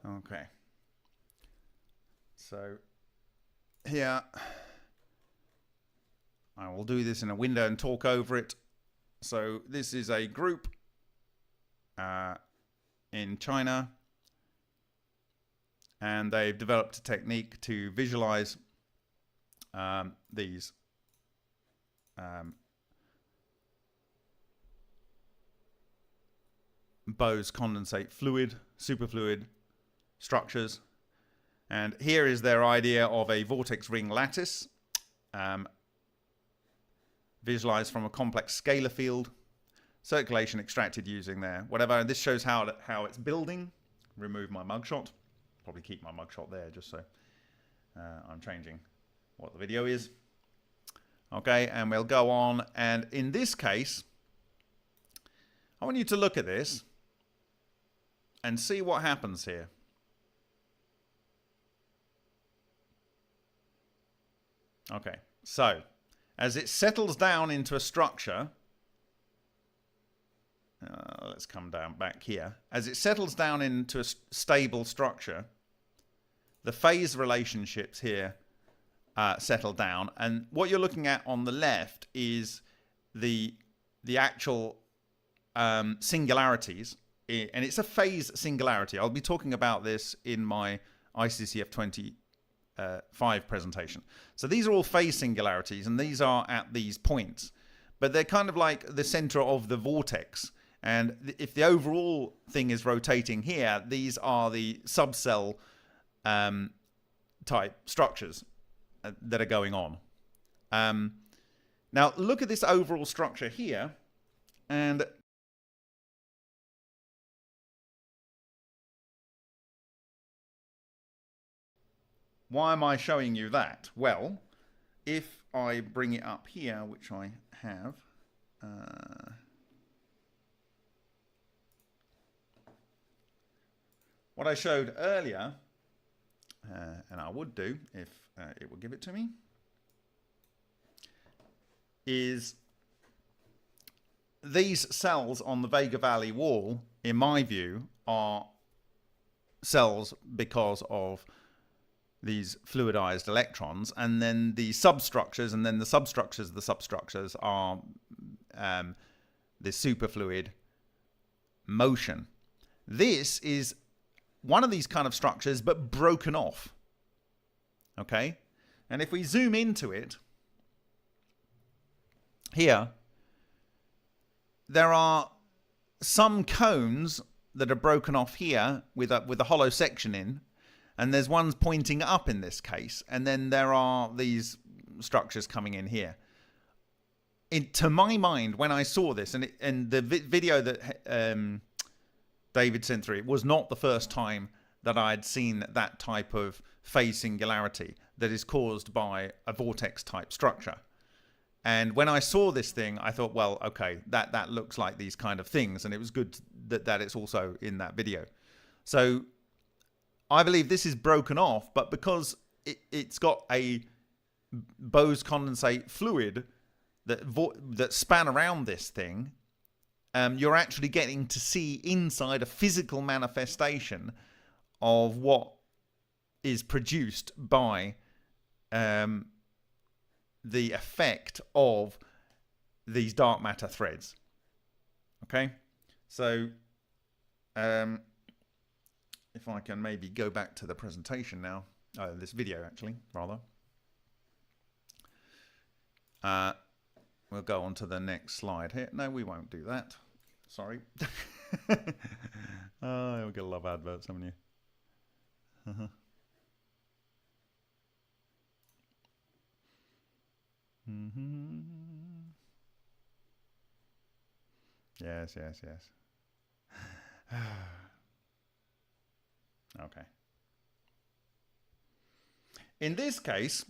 Okay. So here, I will do this in a window and talk over it. So this is a group in China, and they've developed a technique to visualize these Bose condensate fluid, superfluid structures. And here is their idea of a vortex ring lattice, visualized from a complex scalar field, circulation extracted using their whatever. And this shows how it's building. Remove my mugshot. Probably keep my mugshot there just so I'm changing what the video is. Okay, and we'll go on. And in this case, I want you to look at this and see what happens here. Okay, so as it settles down into a structure, let's come down back here. As it settles down into a stable structure, the phase relationships here settle down. And what you're looking at on the left is the actual singularities. And it's a phase singularity. I'll be talking about this in my ICCF 25 presentation. So these are all phase singularities, and these are at these points. But they're kind of like the center of the vortex. And if the overall thing is rotating here, these are the subcell type structures that are going on. Now look at this overall structure here, and why am I showing you that? Well, if I bring it up here, which I have, what I showed earlier, and I would do if it would give it to me, is these cells on the Vega Valley wall, in my view, are cells because of these fluidized electrons, and then the substructures, and then the substructures of the substructures are the superfluid motion. This is one of these kind of structures, but broken off. Okay? And if we zoom into it, here, there are some cones that are broken off here with a hollow section in, and there's ones pointing up in this case, and then there are these structures coming in here. To my mind, when I saw this, and the video that David sent through, it was not the first time that I had seen that type of phase singularity that is caused by a vortex type structure. And when I saw this thing, I thought, well, okay, that looks like these kind of things, and it was good that it's also in that video. So I believe this is broken off, but because it's got a Bose condensate fluid that span around this thing, you're actually getting to see inside a physical manifestation of what is produced by the effect of these dark matter threads. Okay, so if I can maybe go back to the presentation now, this video actually, rather. We'll go on to the next slide here. No, we won't do that. Sorry. Oh, you're gonna love adverts, haven't you? Yes. Okay. In this case,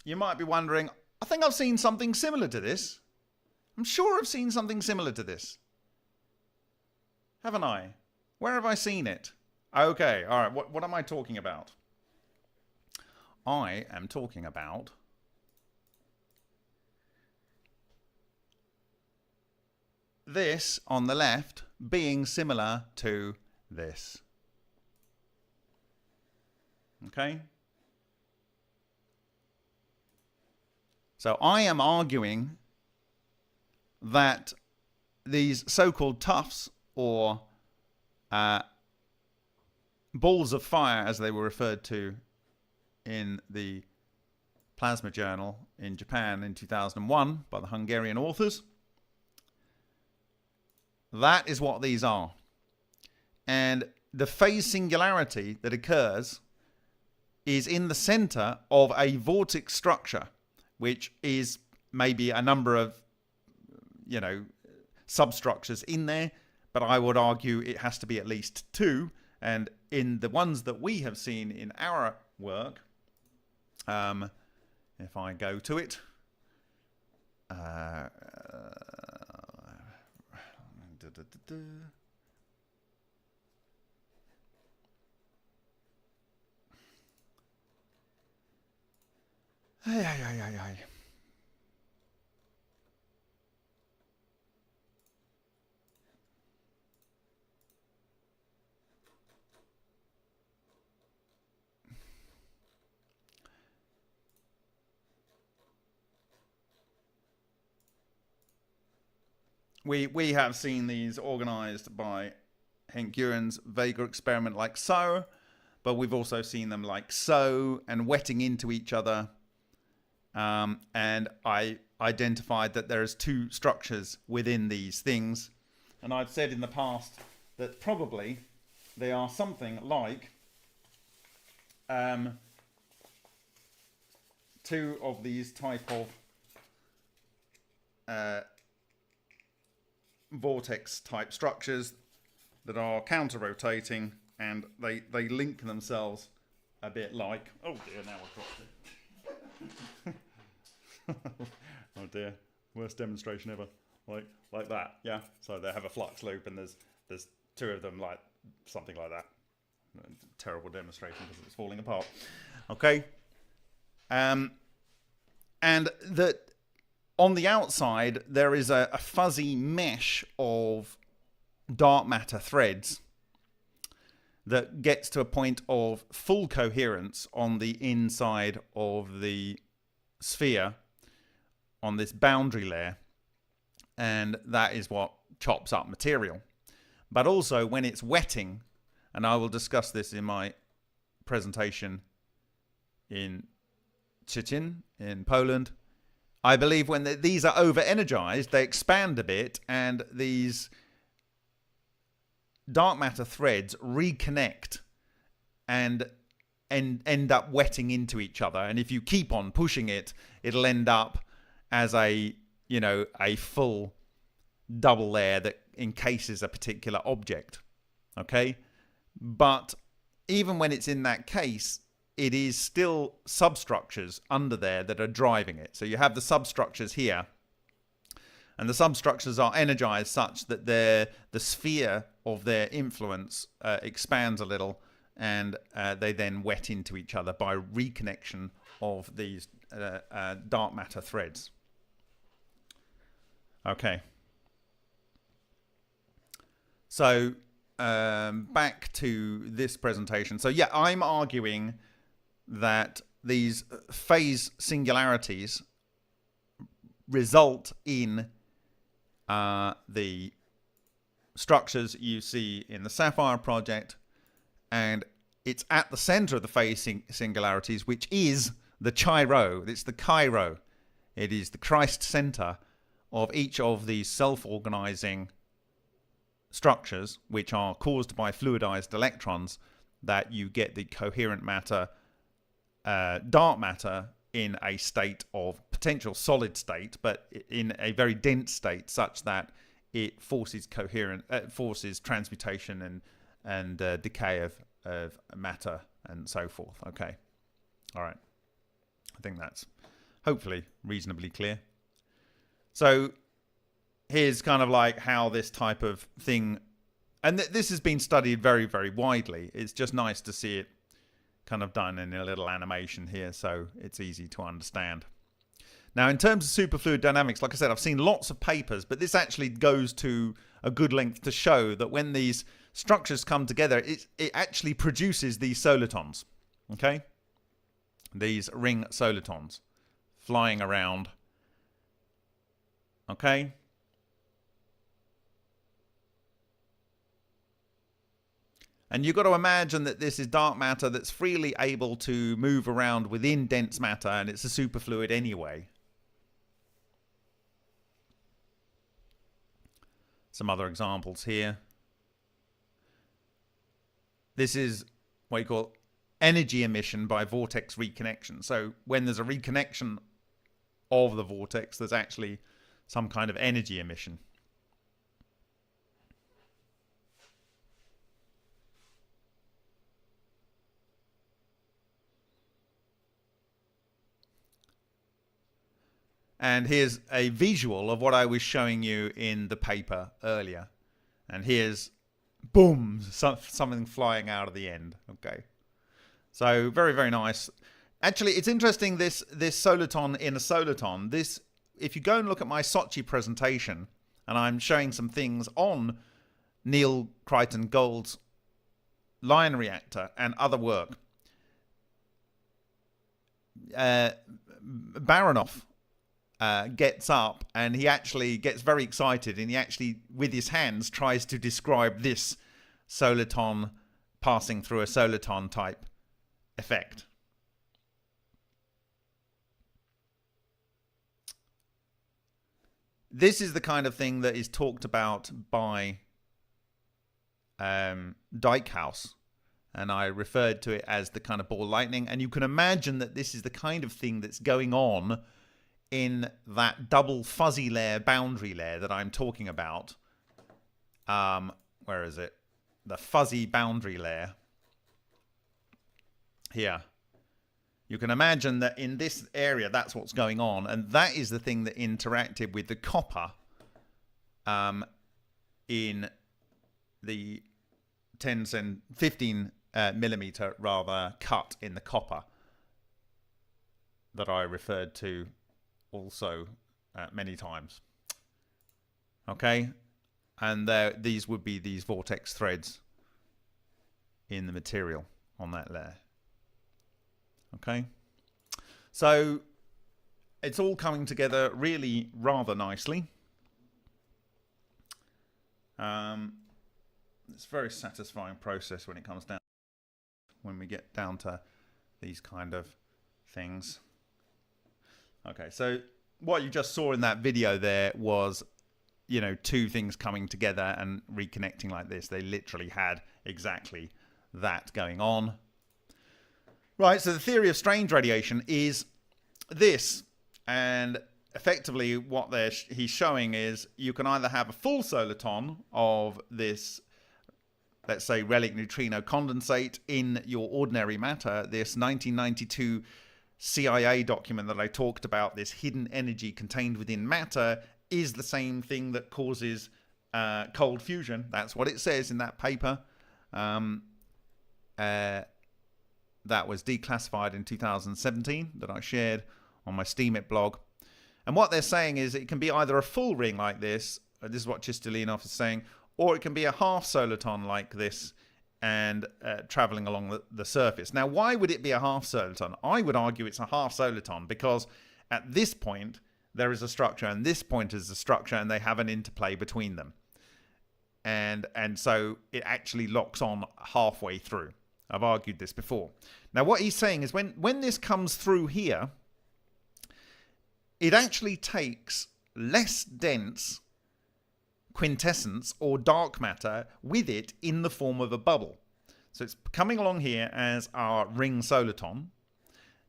you might be wondering, I think I've seen something similar to this. I'm sure I've seen something similar to this. Haven't I? Where have I seen it? Okay, all right. What am I talking about? I am talking about this on the left being similar to this. Okay? So I am arguing that these so-called tufts, or balls of fire as they were referred to in the Plasma Journal in Japan in 2001 by the Hungarian authors, that is what these are. And the phase singularity that occurs is in the center of a vortex structure, which is maybe a number of, substructures in there, but I would argue it has to be at least two. And in the ones that we have seen in our work, if I go to it, We have seen these organized by Henk Uren's Vega experiment like so, but we've also seen them like so and wetting into each other. And I identified that there is two structures within these things. And I've said in the past that probably they are something like two of these type of vortex type structures that are counter-rotating, and they link themselves a bit like, oh dear, now I've dropped it. Oh dear, worst demonstration ever. Like that, yeah. So they have a flux loop, and there's two of them, like something like that. Terrible demonstration because it's falling apart. Okay, and that on the outside there is a fuzzy mesh of dark matter threads that gets to a point of full coherence on the inside of the sphere on this boundary layer, and that is what chops up material. But also when it's wetting, and I will discuss this in my presentation in Hutchinson in Poland, I believe when these are over-energized, they expand a bit, and these dark matter threads reconnect and end up wetting into each other. And if you keep on pushing it, it'll end up as a full double layer that encases a particular object. Okay? But even when it's in that case, it is still substructures under there that are driving it. So you have the substructures here, and the substructures are energized such that the sphere of their influence expands a little, and they then wet into each other by reconnection of these dark matter threads. Okay. So back to this presentation. So yeah, I'm arguing that these phase singularities result in the structures you see in the Sapphire project, and it's at the center of the phase singularities, which is the Chi-Rho. It's the Chi-Rho. It is the Christ center of each of these self-organizing structures, which are caused by fluidized electrons, that you get the coherent matter, dark matter, in a state of potential solid state, but in a very dense state, such that it forces forces transmutation and decay of matter and so forth. Okay, all right. I think that's hopefully reasonably clear. So here's kind of like how this type of thing And this has been studied very, very widely. It's just nice to see it kind of done in a little animation here, so it's easy to understand. Now, in terms of superfluid dynamics, like I said, I've seen lots of papers, but this actually goes to a good length to show that when these structures come together, it actually produces these solitons, okay? These ring solitons flying around, okay? And you've got to imagine that this is dark matter that's freely able to move around within dense matter, and it's a superfluid anyway. Some other examples here. This is what you call energy emission by vortex reconnection. So when there's a reconnection of the vortex, there's actually some kind of energy emission. And here's a visual of what I was showing you in the paper earlier. And here's, boom, something flying out of the end. Okay. So very, very nice. Actually, it's interesting, this soliton in a soliton. This, if you go and look at my Sochi presentation, and I'm showing some things on Neil Crichton Gold's line reactor and other work, Baronoff gets up and he actually gets very excited, and he actually, with his hands, tries to describe this soliton passing through a soliton type effect. This is the kind of thing that is talked about by Dykhouse, and I referred to it as the kind of ball lightning. And you can imagine that this is the kind of thing that's going on in that double fuzzy layer, boundary layer that I'm talking about. Where is it? The fuzzy boundary layer. Here. You can imagine that in this area, that's what's going on. And that is the thing that interacted with the copper in the 15 millimeter rather cut in the copper that I referred to also many times. Okay, and these would be these vortex threads in the material on that layer. Okay, so it's all coming together really rather nicely. It's a very satisfying process when it comes down, when we get down to these kind of things. Okay, so what you just saw in that video there was, you know, two things coming together and reconnecting like this. They literally had exactly that going on. Right, so the theory of strange radiation is this, and effectively what he's showing is you can either have a full soliton of this, let's say, relic neutrino condensate in your ordinary matter. This 1992 CIA document that I talked about, this hidden energy contained within matter, is the same thing that causes cold fusion. That's what it says in that paper. That was declassified in 2017 that I shared on my Steemit blog. And what they're saying is it can be either a full ring like this is what Chistolinov is saying, or it can be a half soliton like this and traveling along the surface. Now, why would it be a half soliton? I would argue it's a half soliton because at this point there is a structure and this point is a structure, and they have an interplay between them. And so it actually locks on halfway through. I've argued this before. Now, what he's saying is when this comes through here, it actually takes less dense quintessence or dark matter with it in the form of a bubble. So it's coming along here as our ring soliton,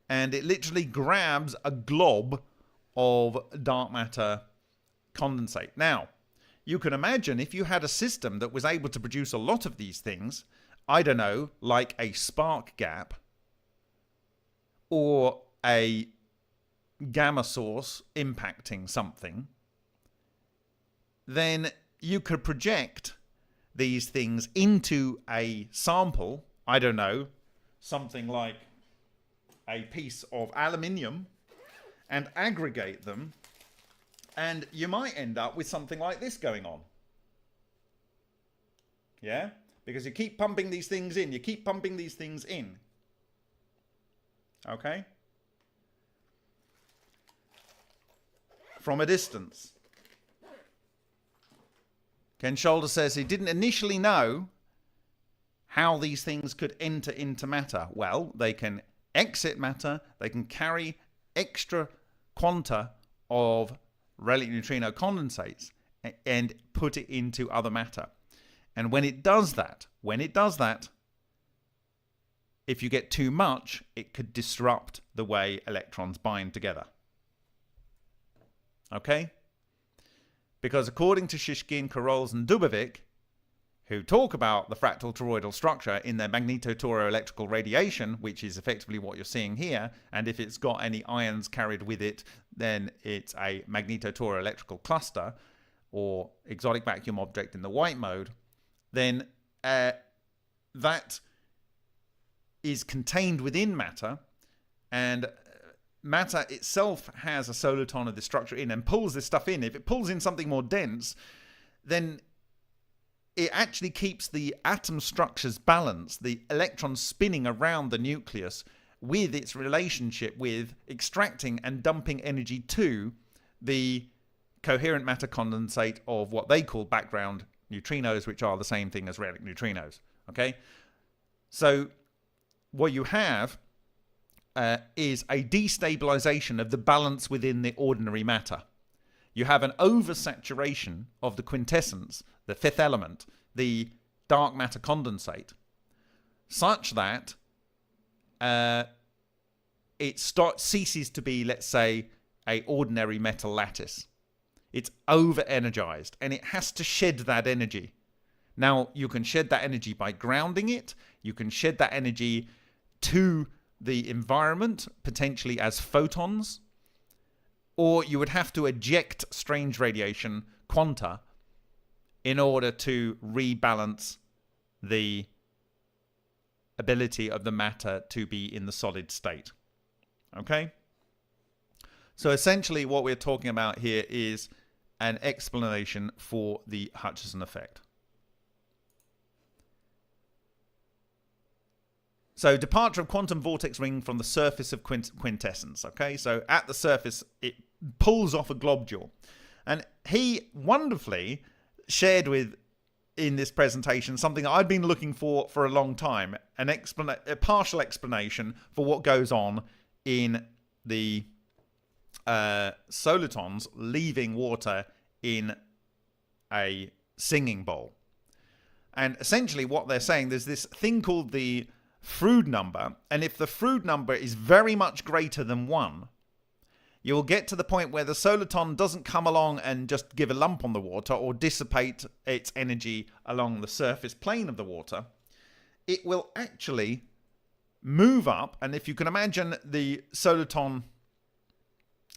and it literally grabs a glob of dark matter condensate. Now, you can imagine if you had a system that was able to produce a lot of these things, I don't know, like a spark gap or a gamma source impacting something, then you could project these things into a sample, I don't know, something like a piece of aluminium, and aggregate them, and you might end up with something like this going on. Yeah? Because you keep pumping these things in. You keep pumping these things in. Okay? From a distance. Ken Shoulder says he didn't initially know how these things could enter into matter. Well, they can exit matter. They can carry extra quanta of relic neutrino condensates and put it into other matter. And when it does that, if you get too much, it could disrupt the way electrons bind together. Okay? Because according to Shishkin, Karols, and Dubovik, who talk about the fractal toroidal structure in their magnetotoroelectrical radiation, which is effectively what you're seeing here, and if it's got any ions carried with it, then it's a magnetotoroelectrical cluster, or exotic vacuum object in the white mode, then that is contained within matter, and matter itself has a soliton of this structure in and pulls this stuff in. If it pulls in something more dense, then it actually keeps the atom structures balanced, the electrons spinning around the nucleus with its relationship with extracting and dumping energy to the coherent matter condensate of what they call background neutrinos, which are the same thing as relic neutrinos. Okay? So what you have is a destabilization of the balance within the ordinary matter. You have an oversaturation of the quintessence, the fifth element, the dark matter condensate, such that it ceases to be, let's say, a ordinary metal lattice. It's over-energized, and it has to shed that energy. Now, you can shed that energy by grounding it. You can shed that energy to the environment, potentially as photons, or you would have to eject strange radiation quanta in order to rebalance the ability of the matter to be in the solid state. Okay? So essentially what we're talking about here is an explanation for the Hutchinson effect. So departure of quantum vortex ring from the surface of quintessence. Okay, so at the surface, it pulls off a globule. And he wonderfully shared in this presentation something I'd been looking for a long time, a partial explanation for what goes on in the solitons leaving water in a singing bowl. And essentially what they're saying, there's this thing called the Froude number, and if the Froude number is very much greater than 1, you'll get to the point where the soliton doesn't come along and just give a lump on the water or dissipate its energy along the surface plane of the water. It will actually move up, and if you can imagine the soliton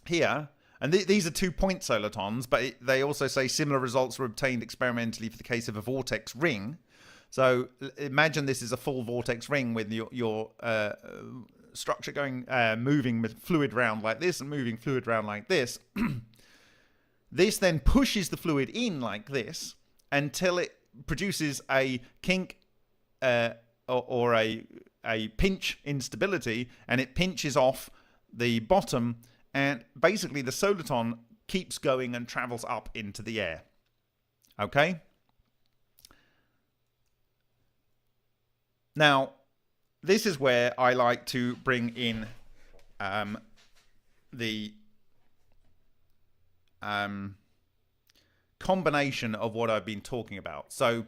here, and these are 2-point solitons, but they also say similar results were obtained experimentally for the case of a vortex ring. So imagine this is a full vortex ring with your structure going, moving fluid around like this and moving fluid around like this. This then pushes the fluid in like this until it produces a kink or a pinch instability, and it pinches off the bottom, and basically the soliton keeps going and travels up into the air. Okay? Now, this is where I like to bring in the combination of what I've been talking about. So,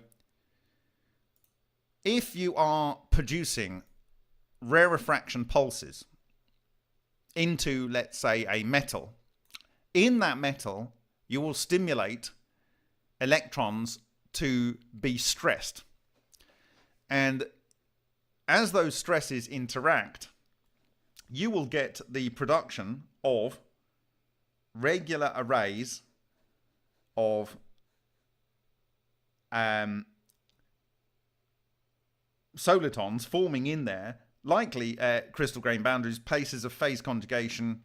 if you are producing rarefaction pulses into, let's say, a metal, in that metal, you will stimulate electrons to be stressed. And as those stresses interact, you will get the production of regular arrays of solitons forming in there, likely at crystal grain boundaries, places of phase conjugation,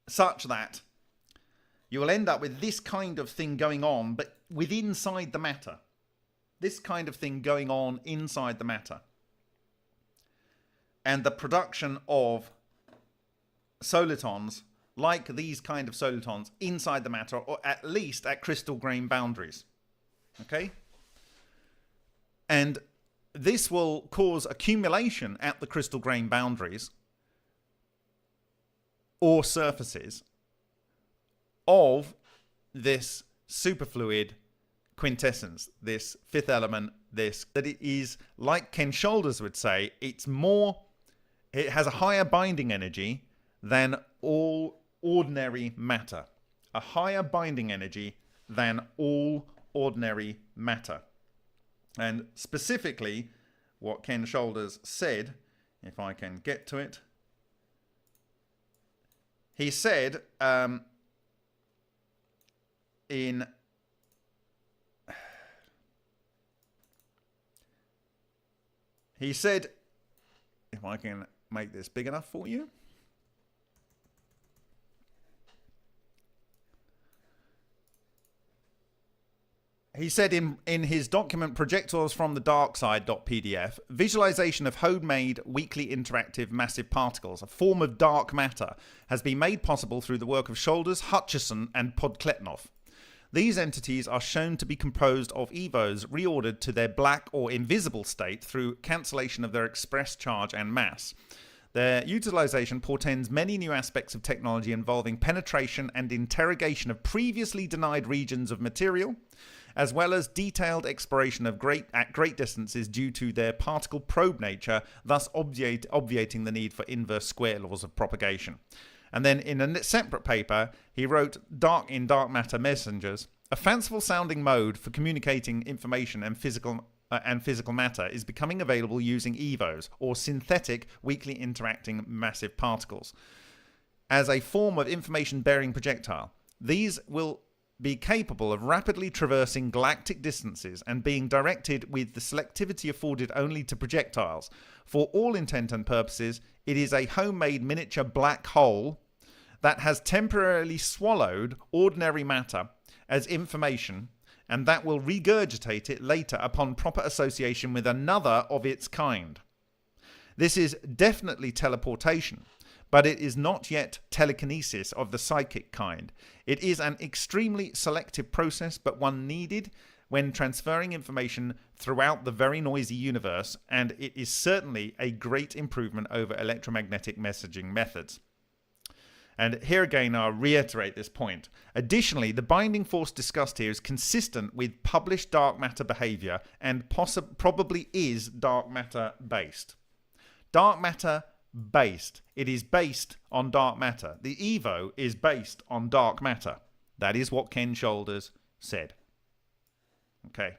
such that you will end up with this kind of thing going on, but inside the matter. This kind of thing going on inside the matter. And the production of solitons, like these kind of solitons, inside the matter, or at least at crystal grain boundaries. Okay? And this will cause accumulation at the crystal grain boundaries or surfaces of this superfluid quintessence, this fifth element, that it is, like Ken Sholders would say, it has a higher binding energy than all ordinary matter. A higher binding energy than all ordinary matter. And specifically, what Ken Sholders said, if I can get to it, he said, if I can make this big enough for you. He said in his document Projectiles from the Dark Side.pdf, visualization of homemade weakly interactive massive particles, a form of dark matter, has been made possible through the work of Sholders, Hutchinson and Podkletnov. These entities are shown to be composed of EVOs reordered to their black or invisible state through cancellation of their express charge and mass. Their utilization portends many new aspects of technology involving penetration and interrogation of previously denied regions of material, as well as detailed exploration of at great distances due to their particle probe nature, thus obviating the need for inverse square laws of propagation. And then in a separate paper, he wrote dark matter messengers, a fanciful sounding mode for communicating information and physical matter is becoming available using EVOs, or synthetic weakly interacting massive particles, as a form of information-bearing projectile. These will be capable of rapidly traversing galactic distances and being directed with the selectivity afforded only to projectiles. For all intent and purposes, it is a homemade miniature black hole that has temporarily swallowed ordinary matter as information, and that will regurgitate it later upon proper association with another of its kind. This is definitely teleportation, but it is not yet telekinesis of the psychic kind. It is an extremely selective process, but one needed when transferring information throughout the very noisy universe, and it is certainly a great improvement over electromagnetic messaging methods. And here again, I'll reiterate this point. Additionally, the binding force discussed here is consistent with published dark matter behavior and probably is dark matter based. Dark matter based. It is based on dark matter. The EVO is based on dark matter. That is what Ken Sholders said. Okay.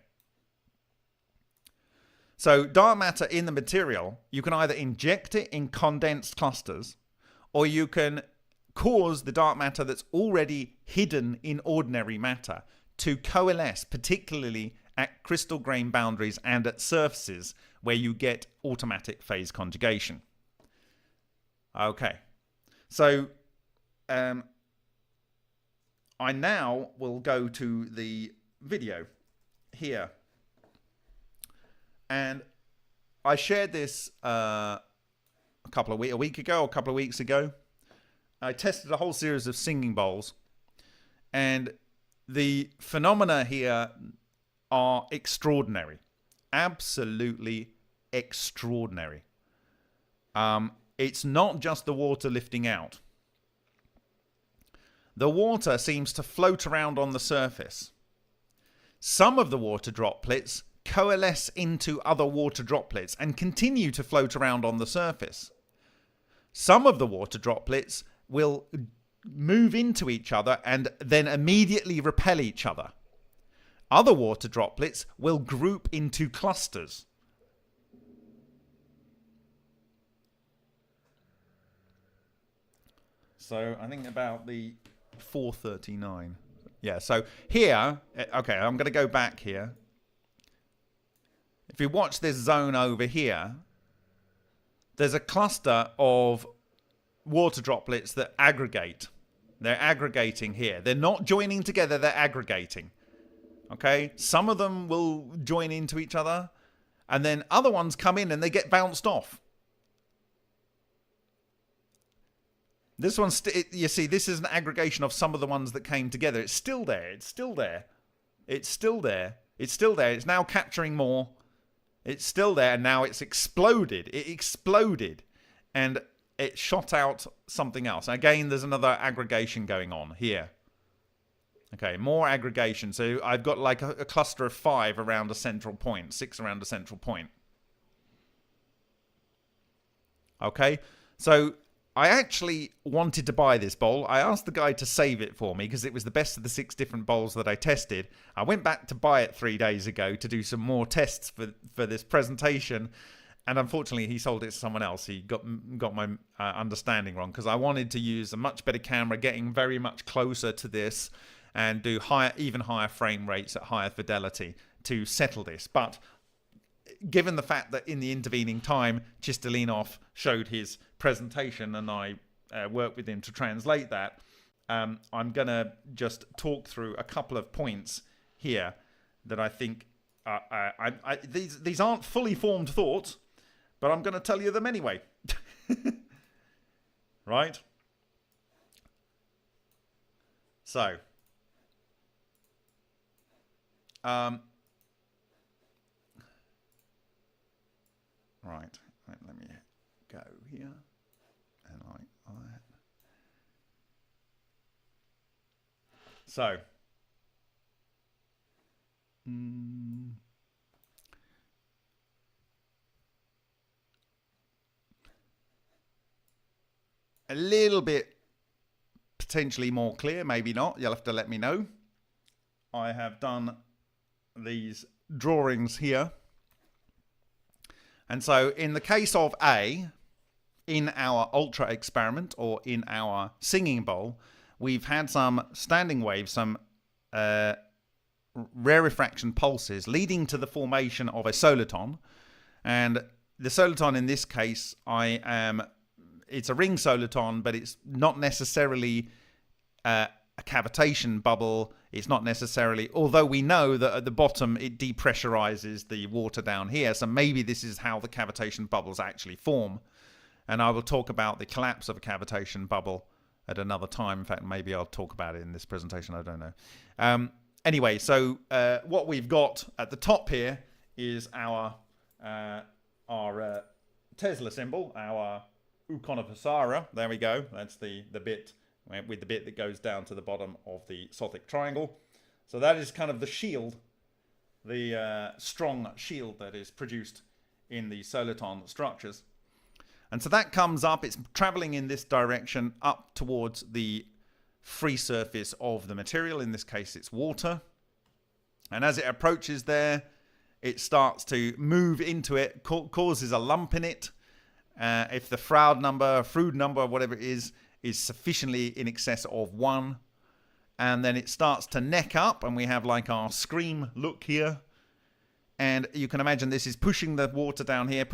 So dark matter in the material, you can either inject it in condensed clusters, or you can cause the dark matter that's already hidden in ordinary matter to coalesce, particularly at crystal grain boundaries and at surfaces where you get automatic phase conjugation. Okay, so I now will go to the video here, and I shared this a week ago, a couple of weeks ago. I tested a whole series of singing bowls, and the phenomena here are extraordinary, absolutely extraordinary. It's not just the water lifting out. The water seems to float around on the surface. Some of the water droplets coalesce into other water droplets and continue to float around on the surface. Some of the water droplets will move into each other and then immediately repel each other. Other water droplets will group into clusters. So I think about the 439. Yeah, so here, okay, I'm going to go back here. if you watch this zone over here, there's a cluster of water droplets that aggregate. They're aggregating here. They're not joining together, they're aggregating. Okay? Some of them will join into each other, and then other ones come in and they get bounced off. This one's, you see, this is an aggregation of some of the ones that came together. It's still there. It's still there. It's still there. It's still there. It's now capturing more. It's still there, and now it's exploded. It exploded, and it shot out something else. Again, there's another aggregation going on here. Okay, more aggregation. So I've got like a cluster of 5 around a central point, 6 around a central point. Okay, so I actually wanted to buy this bowl. I asked the guy to save it for me because it was the best of the 6 different bowls that I tested. I went back to buy it 3 days ago to do some more tests for this presentation. And unfortunately, he sold it to someone else. He got my understanding wrong because I wanted to use a much better camera, getting very much closer to this and do even higher frame rates at higher fidelity to settle this. But given the fact that in the intervening time, Chistolinov showed his presentation and I worked with him to translate that, I'm going to just talk through a couple of points here that I think these aren't fully formed thoughts, but I'm going to tell you them anyway. Right? So, right, let me go here and like that. So, a little bit potentially more clear, maybe not. You'll have to let me know. I have done these drawings here. And so in the case of A, in our ultra experiment or in our singing bowl, we've had some standing waves, some rarefaction pulses leading to the formation of a soliton. And the soliton in this case, it's a ring soliton, but it's not necessarily a cavitation bubble. It's not necessarily, although we know that at the bottom it depressurizes the water down here. So maybe this is how the cavitation bubbles actually form. And I will talk about the collapse of a cavitation bubble at another time. In fact, maybe I'll talk about it in this presentation. I don't know. Anyway, so what we've got at the top here is our Tesla symbol, our Ukonopasara. There we go. That's the bit with the bit that goes down to the bottom of the Sothic triangle. So that is kind of the shield, the strong shield that is produced in the soliton structures. And so that comes up, it's traveling in this direction up towards the free surface of the material. In this case, it's water. And as it approaches there, it starts to move into it, causes a lump in it. If the Froude number, whatever it is sufficiently in excess of 1, and then it starts to neck up, and we have like our scream look here. And you can imagine this is pushing the water down here,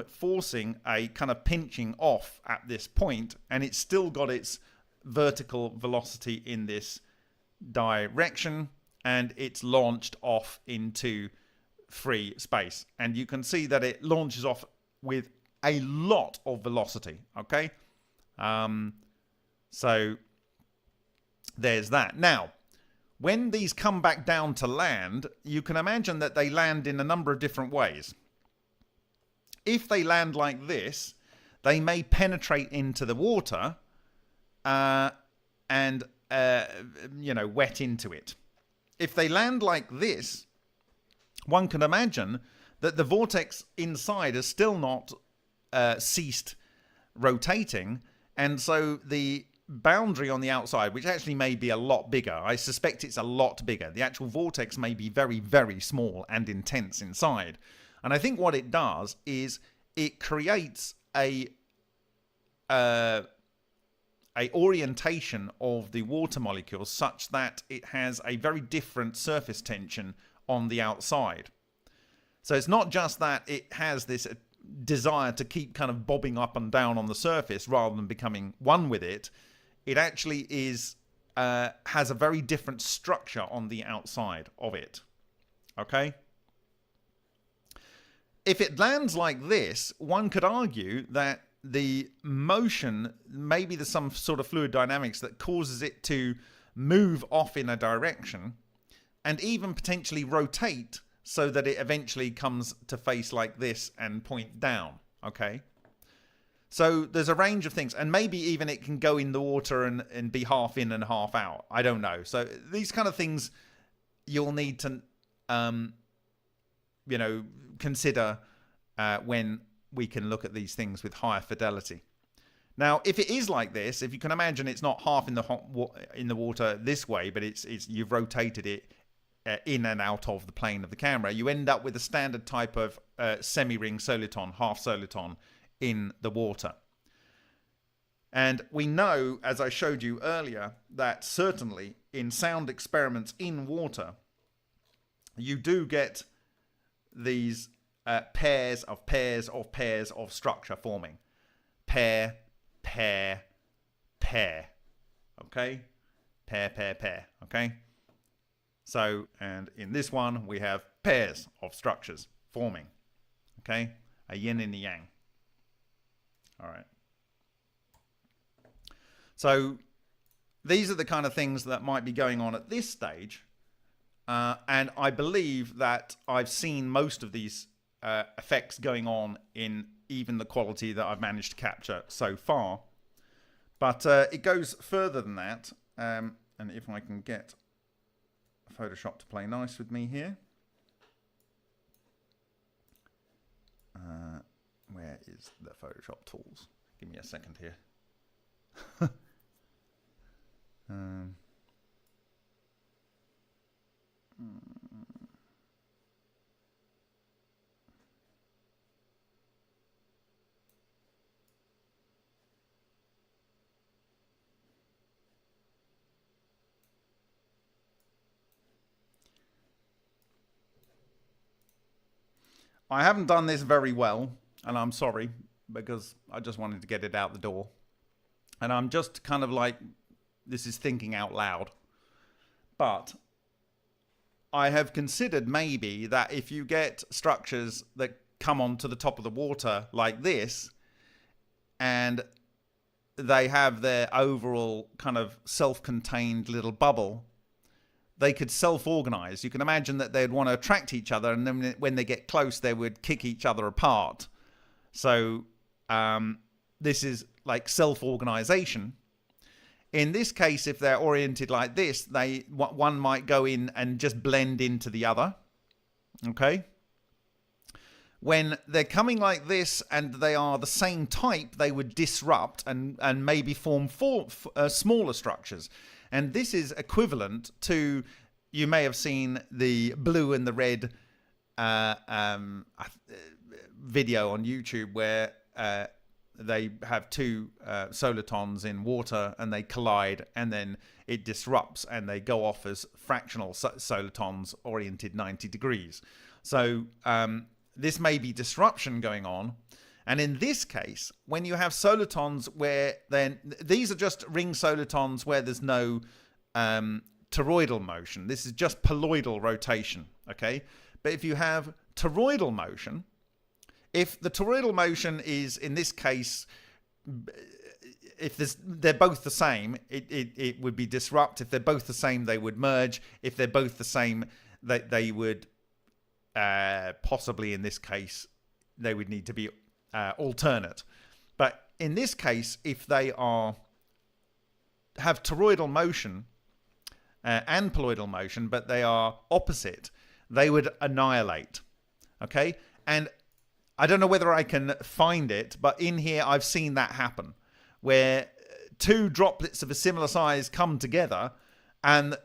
forcing a kind of pinching off at this point, and it's still got its vertical velocity in this direction, and it's launched off into free space. And you can see that it launches off with a lot of velocity. Okay, so there's that. Now, when these come back down to land, you can imagine that they land in a number of different ways. If they land like this, they may penetrate into the water and wet into it. If they land like this, one can imagine that the vortex inside has still not ceased rotating, and so the boundary on the outside, which actually may be a lot bigger, I suspect it's a lot bigger. The actual vortex may be very, very small and intense inside. And I think what it does is it creates a orientation of the water molecules such that it has a very different surface tension on the outside. So it's not just that it has this desire to keep kind of bobbing up and down on the surface rather than becoming one with it. It actually has a very different structure on the outside of it. Okay? If it lands like this, one could argue that the motion, maybe there's some sort of fluid dynamics that causes it to move off in a direction and even potentially rotate so that it eventually comes to face like this and point down. Okay? So there's a range of things, and maybe even it can go in the water and be half in and half out. I don't know. So these kind of things you'll need to consider when we can look at these things with higher fidelity. Now, if it is like this, if you can imagine, it's not half in the water this way, but it's you've rotated it in and out of the plane of the camera, you end up with a standard type of semi-ring soliton, half soliton in the water. And we know, as I showed you earlier, that certainly in sound experiments in water, you do get these pairs of structure forming. Pair, pair, pair. Okay? Pair. Okay? So, and in this one, we have pairs of structures forming. Okay? A yin and a yang. All right. So, these are the kind of things that might be going on at this stage. And I believe that I've seen most of these effects going on in even the quality that I've managed to capture so far. But it goes further than that. And if I can get Photoshop to play nice with me here. Where is the Photoshop tools? Give me a second here. I haven't done this very well, and I'm sorry, because I just wanted to get it out the door. And I'm just kind of like, this is thinking out loud. But I have considered maybe that if you get structures that come onto the top of the water like this, and they have their overall kind of self-contained little bubble, they could self-organize. You can imagine that they'd want to attract each other, and then when they get close, they would kick each other apart. So this is like self-organization. In this case, if they're oriented like this, one might go in and just blend into the other. Okay? When they're coming like this and they are the same type, they would disrupt and maybe form smaller structures. And this is equivalent to, you may have seen the blue and the red video on YouTube where they have two solitons in water and they collide, and then it disrupts and they go off as fractional solitons oriented 90 degrees. So this may be disruption going on. And in this case, when you have solitons where then these are just ring solitons where there's no toroidal motion. This is just poloidal rotation, okay? But if you have toroidal motion, if the toroidal motion is, in this case, if they're both the same, it would be disrupt. If they're both the same, they would merge. If they're both the same, they would possibly, in this case, they would need to be alternate. But in this case, if they have toroidal motion and poloidal motion, but they are opposite, they would annihilate. Okay? And I don't know whether I can find it, but in here I've seen that happen, where two droplets of a similar size come together and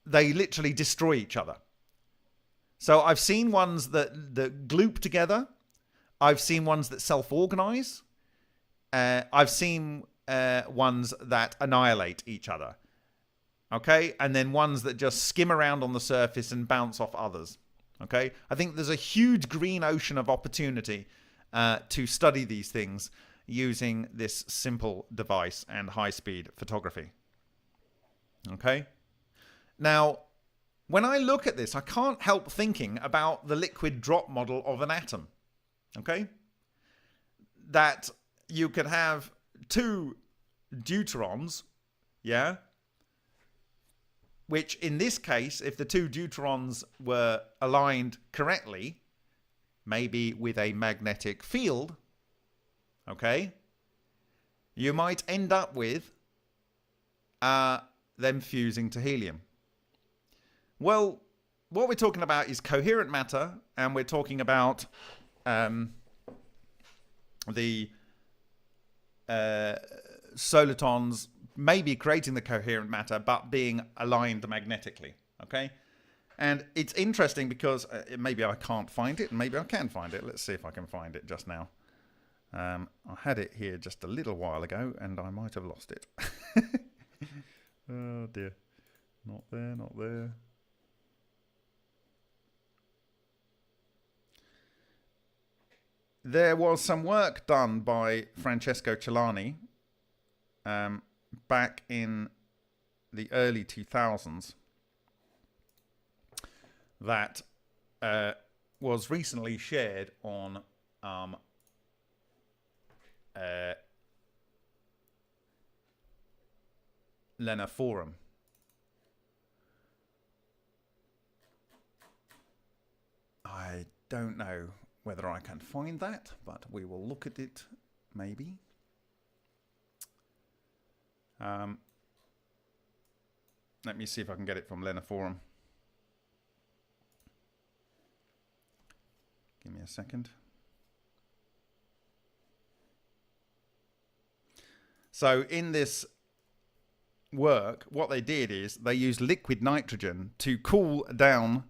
they literally destroy each other. So I've seen ones that gloop together. I've seen ones that self-organize. I've seen ones that annihilate each other. Okay? And then ones that just skim around on the surface and bounce off others. Okay, I think there's a huge green ocean of opportunity to study these things using this simple device and high-speed photography. Okay, now when I look at this, I can't help thinking about the liquid drop model of an atom. Okay, that you could have two deuterons, yeah, which in this case, if the two deuterons were aligned correctly, maybe with a magnetic field, okay, you might end up with them fusing to helium. Well, what we're talking about is coherent matter, and we're talking about the solitons maybe creating the coherent matter, but being aligned magnetically. Okay, and it's interesting because maybe I can't find it, and maybe I can find it. Let's see if I can find it just now. I had it here just a little while ago, and I might have lost it. Oh dear, not there, not there. There was some work done by Francesco Celani back in the early 2000s that was recently shared on Lena forum. I don't know whether I can find that, but we will look at it maybe. Let me see if I can get it from Lena forum. Give me a second. So in this work, what they did is they used liquid nitrogen to cool down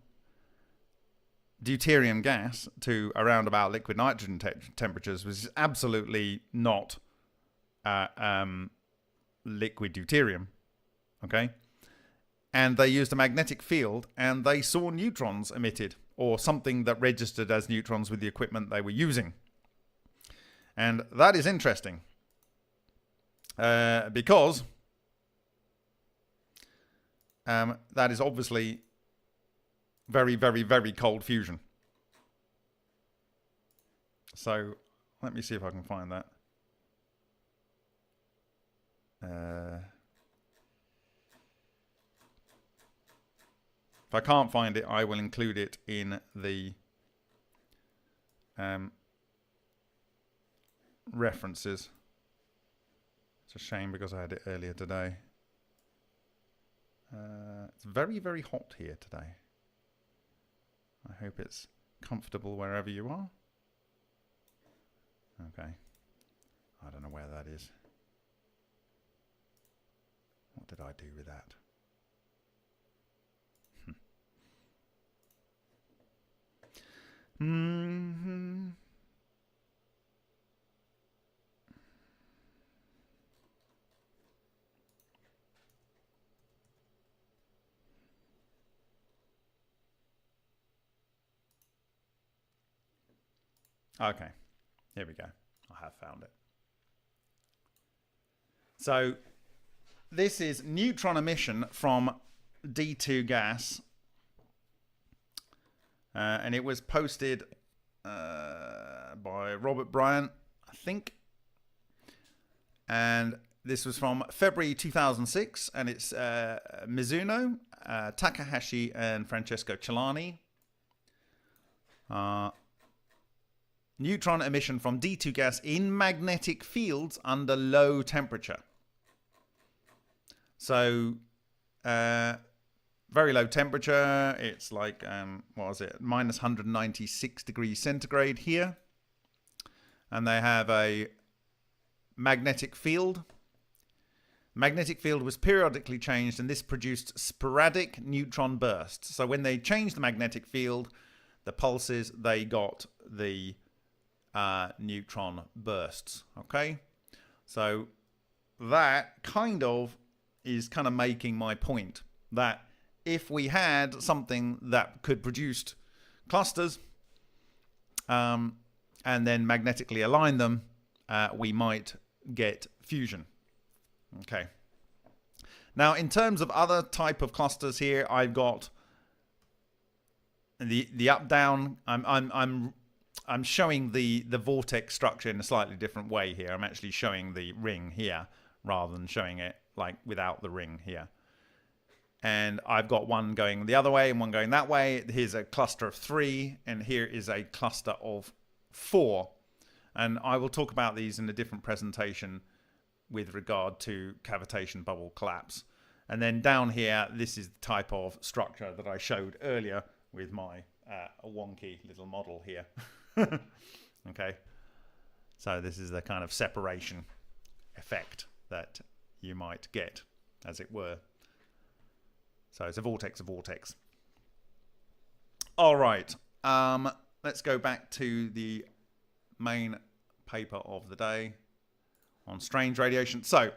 deuterium gas to around about liquid nitrogen temperatures, which is absolutely not liquid deuterium. Okay? And they used a magnetic field, and they saw neutrons emitted, or something that registered as neutrons with the equipment they were using. And that is interesting. Because that is obviously very, very, very cold fusion. So let me see if I can find that. If I can't find it, I will include it in the references. It's a shame because I had it earlier today. It's very, very hot here today. I hope it's comfortable wherever you are. Okay. I don't know where that is. What did I do with that? Mm-hmm. Okay, here we go. I have found it. So this is neutron emission from D2 gas. And it was posted by Robert Bryant, I think. And this was from February 2006. And it's Mizuno, Takahashi, and Francesco Celani. Neutron emission from D2 gas in magnetic fields under low temperature. So, very low temperature. It's like, what was it? Minus 196 degrees centigrade here. And they have a magnetic field. Magnetic field was periodically changed, and this produced sporadic neutron bursts. So when they changed the magnetic field, the pulses, they got the neutron bursts. Okay? So that kind of is kind of making my point that if we had something that could produce clusters and then magnetically align them, we might get fusion. Okay. Now, in terms of other type of clusters here, I've got the up down. I'm showing the vortex structure in a slightly different way here. I'm actually showing the ring here rather than showing it like without the ring here. And I've got one going the other way and one going that way. Here's a cluster of 3, and here is a cluster of 4. And I will talk about these in a different presentation with regard to cavitation bubble collapse. And then down here, this is the type of structure that I showed earlier with my wonky little model here. Okay, so this is the kind of separation effect that you might get, as it were. So it's a vortex, a vortex. All right, let's go back to the main paper of the day on strange radiation. So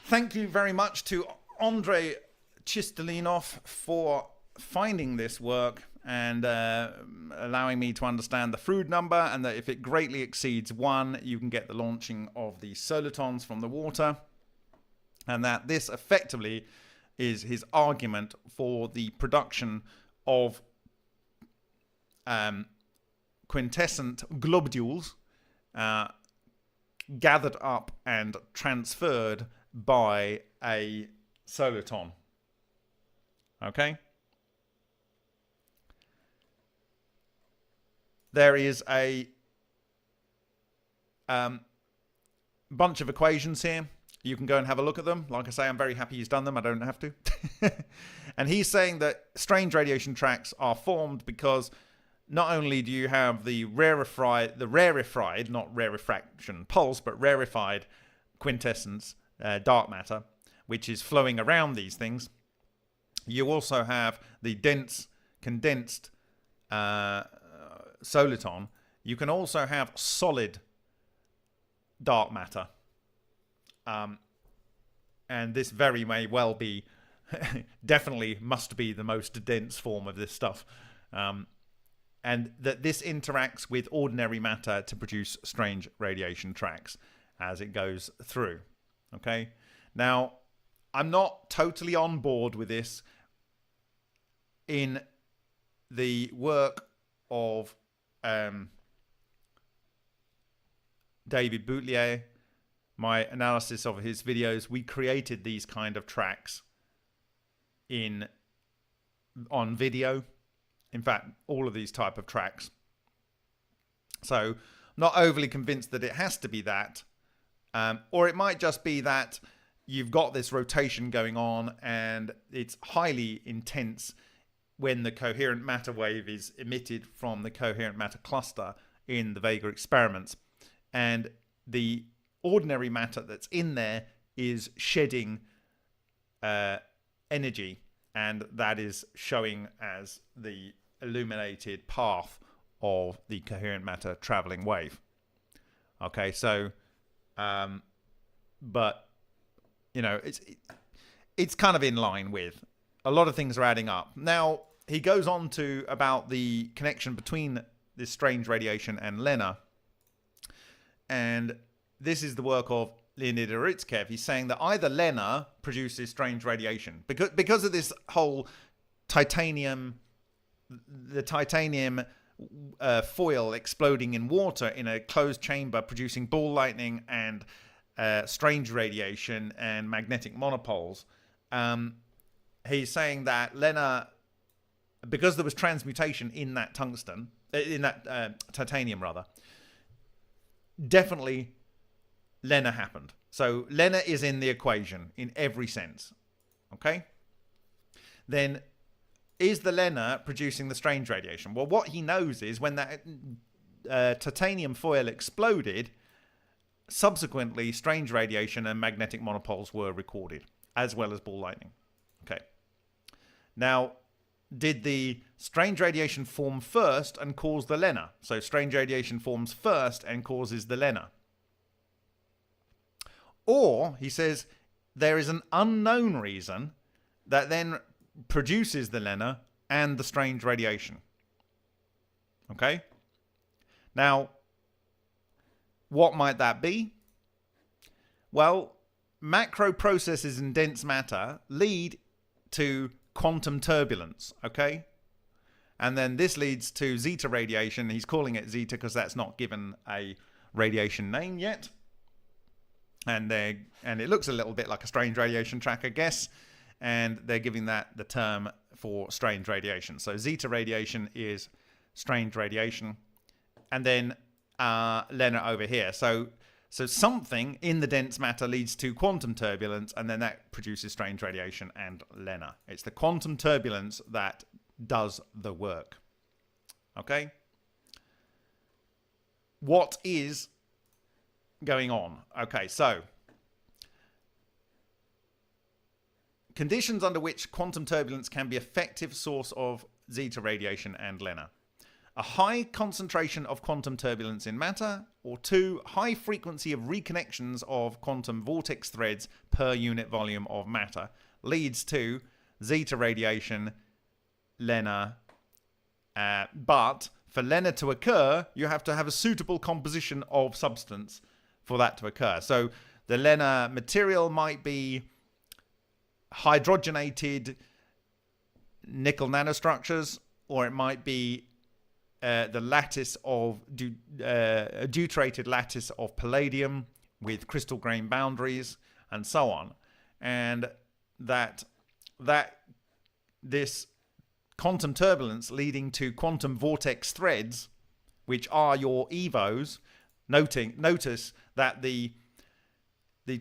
thank you very much to Andrei Chistolinov for finding this work and allowing me to understand the Froude number, and that if it greatly exceeds 1, you can get the launching of the solitons from the water, and that this effectively is his argument for the production of quintessent globules gathered up and transferred by a soliton. Okay? There is a bunch of equations here. You can go and have a look at them. Like I say, I'm very happy he's done them. I don't have to. And he's saying that strange radiation tracks are formed because not only do you have the rarefied, not rarefaction pulse, but rarefied quintessence dark matter, which is flowing around these things. You also have the dense, condensed soliton. You can also have solid dark matter. And this very may well be, definitely must be the most dense form of this stuff. And that this interacts with ordinary matter to produce strange radiation tracks as it goes through. Okay? Now, I'm not totally on board with this. In the work of David Boutelier, my analysis of his videos, we created these kind of tracks on video. In fact, all of these type of tracks. So I'm not overly convinced that it has to be that. Or it might just be that you've got this rotation going on and it's highly intense when the coherent matter wave is emitted from the coherent matter cluster in the Vega experiments. And the ordinary matter that's in there is shedding energy, and that is showing as the illuminated path of the coherent matter traveling wave. Okay, so but you know, it's kind of in line with a lot of things are adding up. Now he goes on to about the connection between this strange radiation and Lena, and this is the work of Leonid Uritskev. He's saying that either Lena produces strange radiation because of this whole titanium, the titanium foil exploding in water in a closed chamber, producing ball lightning and strange radiation and magnetic monopoles. He's saying that Lena, because there was transmutation in that tungsten, in that titanium rather, definitely Lena happened. So Lena is in the equation in every sense. Okay? Then is the Lena producing the strange radiation? Well, what he knows is when that titanium foil exploded, subsequently strange radiation and magnetic monopoles were recorded, as well as ball lightning. Okay. Now, did the strange radiation form first and cause the Lena? So strange radiation forms first and causes the Lena. Or, he says, there is an unknown reason that then produces the Lena and the strange radiation. Okay? Now, what might that be? Well, macro processes in dense matter lead to quantum turbulence, okay? And then this leads to zeta radiation. He's calling it zeta because that's not given a radiation name yet. And it looks a little bit like a strange radiation track, I guess. And they're giving that the term for strange radiation. So zeta radiation is strange radiation. And then Lena over here. So something in the dense matter leads to quantum turbulence, and then that produces strange radiation and Lena. It's the quantum turbulence that does the work. Okay? What is going on? Okay, so conditions under which quantum turbulence can be effective source of zeta radiation and Lena. A high concentration of quantum turbulence in matter, or 2, high frequency of reconnections of quantum vortex threads per unit volume of matter leads to zeta radiation, Lena. But for Lena to occur, you have to have a suitable composition of substance for that to occur. So the Lena material might be hydrogenated nickel nanostructures, or it might be the lattice of a deuterated lattice of palladium with crystal grain boundaries and so on. And that this quantum turbulence leading to quantum vortex threads, which are your EVOs. Notice that the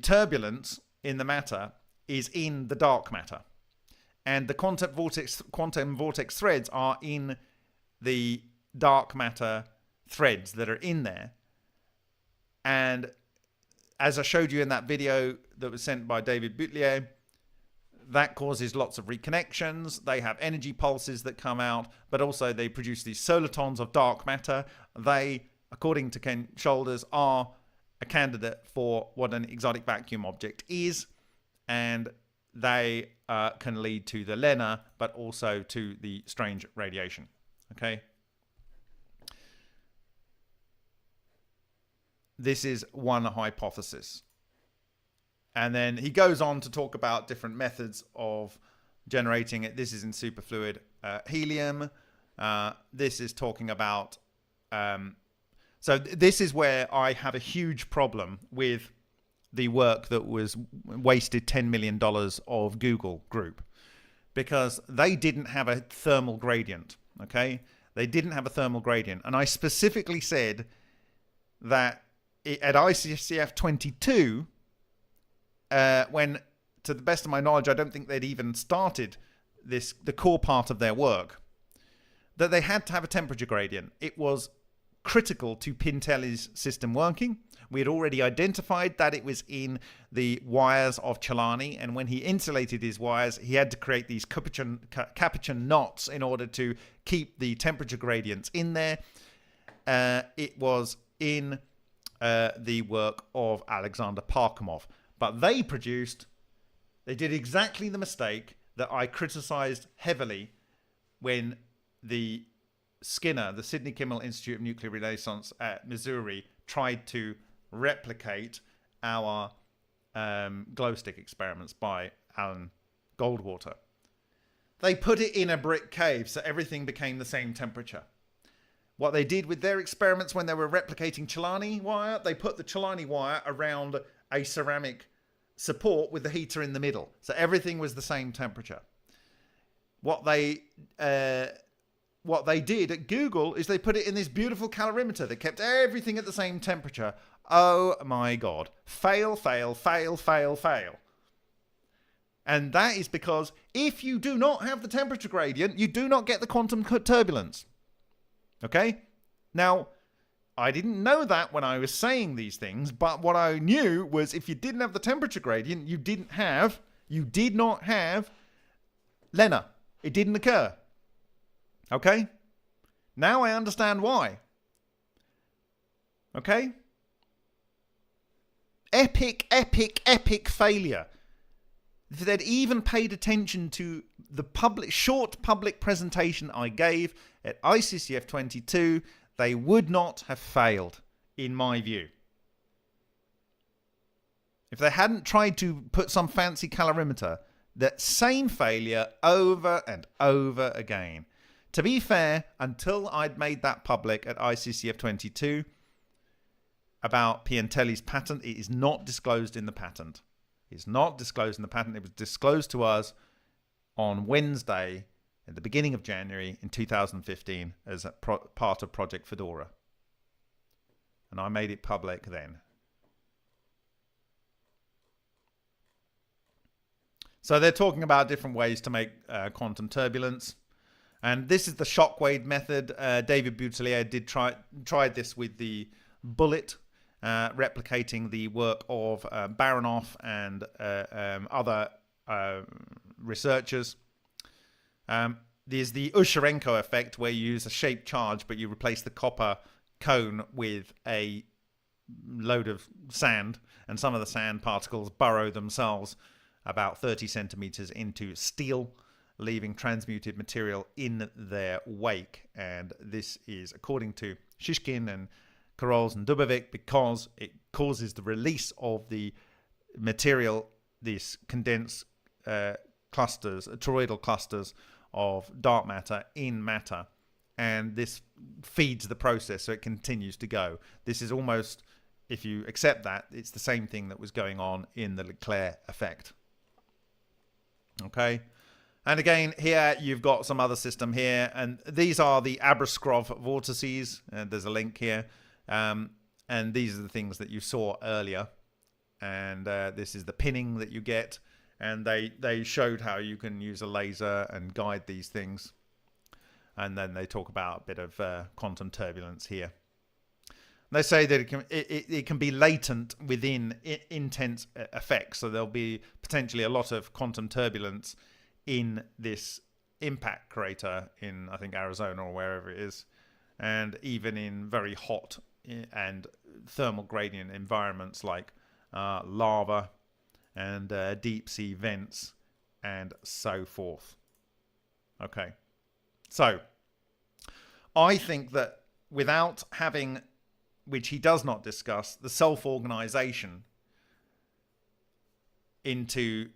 turbulence in the matter is in the dark matter, and the quantum vortex threads are in the dark matter threads that are in there. And as I showed you in that video that was sent by David Butlier, that causes lots of reconnections. They have energy pulses that come out, but also they produce these solitons of dark matter. They, according to Ken Sholders, are a candidate for what an exotic vacuum object is, and they can lead to the Lena, but also to the strange radiation. Okay? This is one hypothesis. And then he goes on to talk about different methods of generating it. This is in superfluid helium. This is talking about... so this is where I have a huge problem with the work that was wasted $10 million of Google Group, because they didn't have a thermal gradient. Okay? They didn't have a thermal gradient. And I specifically said that at ICCF 22... when, to the best of my knowledge, I don't think they'd even started the core part of their work, that they had to have a temperature gradient. It was critical to Pintelli's system working. We had already identified that it was in the wires of Celani, and when he insulated his wires, he had to create these capuchin knots in order to keep the temperature gradients in there. It was in the work of Alexander Parkhomov. But they did exactly the mistake that I criticized heavily when the Skinner, the Sidney Kimmel Institute of Nuclear Renaissance at Missouri, tried to replicate our glow stick experiments by Alan Goldwater. They put it in a brick cave, so everything became the same temperature. What they did with their experiments when they were replicating Celani wire, they put the Celani wire around a ceramic support with the heater in the middle, so everything was the same temperature. What they did at Google is they put it in this beautiful calorimeter that kept everything at the same temperature. Oh my God. Fail, fail, fail, fail, fail. And that is because if you do not have the temperature gradient, you do not get the quantum turbulence. Okay? Now, I didn't know that when I was saying these things, but what I knew was if you didn't have the temperature gradient, you did not have Lena. It didn't occur. Okay? Now I understand why. Okay? Epic, epic, epic failure. If they'd even paid attention to short public presentation I gave at ICCF 22, they would not have failed, in my view. If they hadn't tried to put some fancy calorimeter, that same failure over and over again. To be fair, until I'd made that public at ICCF 22 about Piantelli's patent, it is not disclosed in the patent. It's not disclosed in the patent. It was disclosed to us on Wednesday at the beginning of January in 2015 as a part of Project Fedora. And I made it public then. So they're talking about different ways to make quantum turbulence. And this is the shockwave method. David Boutelier tried this with the bullet, replicating the work of Baronoff and other researchers. There's the Usharenko effect, where you use a shaped charge, but you replace the copper cone with a load of sand, and some of the sand particles burrow themselves about 30 centimeters into steel, leaving transmuted material in their wake. And this is, according to Shishkin and Karols and Dubovik, because it causes the release of the material, these condensed clusters, toroidal clusters of dark matter in matter, and this feeds the process, so it continues to go. This is almost, if you accept that, it's the same thing that was going on in the Leclerc effect. Okay, and again here you've got some other system here, and these are the Abraskrov vortices, and there's a link here, and these are the things that you saw earlier, and this is the pinning that you get, and they showed how you can use a laser and guide these things, and then they talk about a bit of quantum turbulence here. They say that it can be latent within intense effects. So there'll be potentially a lot of quantum turbulence in this impact crater in, I think, Arizona or wherever it is. And even in very hot and thermal gradient environments like lava and deep sea vents and so forth. Okay. So I think that without having, which he does not discuss, the self-organization into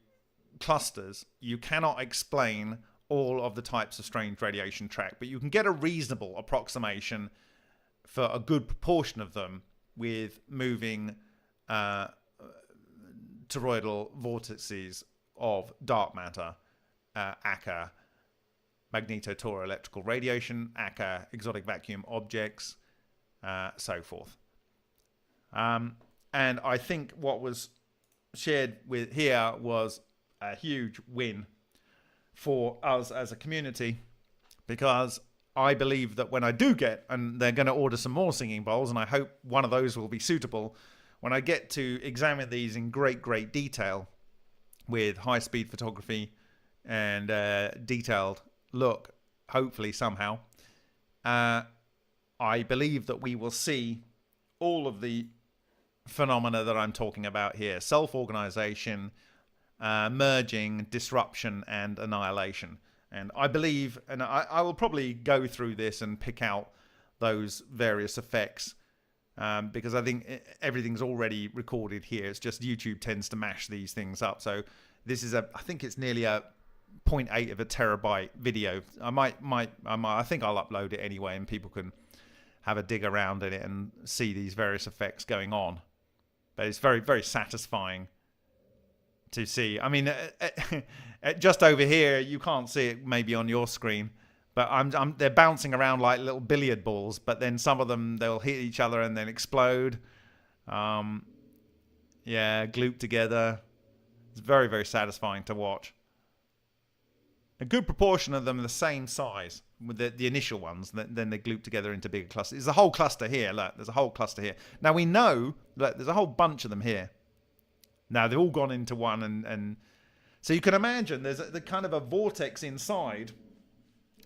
clusters, you cannot explain all of the types of strange radiation track, but you can get a reasonable approximation for a good proportion of them with moving toroidal vortices of dark matter, ACA, magnetotoroelectrical radiation, ACA, exotic vacuum objects, so forth. And I think what was shared with here was a huge win for us as a community, because I believe that when I do get, and they're going to order some more singing bowls, and I hope one of those will be suitable, when I get to examine these in great detail with high-speed photography and detailed look, hopefully somehow, I believe that we will see all of the phenomena that I'm talking about here: self-organization, merging, disruption, and annihilation. And I believe, and I will probably go through this and pick out those various effects, because I think everything's already recorded here. It's just YouTube tends to mash these things up. So this is I think it's nearly a 0.8 of a terabyte video. I think I'll upload it anyway, and people can have a dig around in it and see these various effects going on. But it's very satisfying to see. I mean, just over here, you can't see it maybe on your screen, but they're bouncing around like little billiard balls, but then some of them, they'll hit each other and then explode. Yeah, gloop together. It's very satisfying to watch. A good proportion of them are the same size with the initial ones, then they gloop together into bigger clusters. There's a whole cluster here. Look, there's a whole cluster here. Now we know that there's a whole bunch of them here. Now they've all gone into one, and so you can imagine there's the kind of a vortex inside,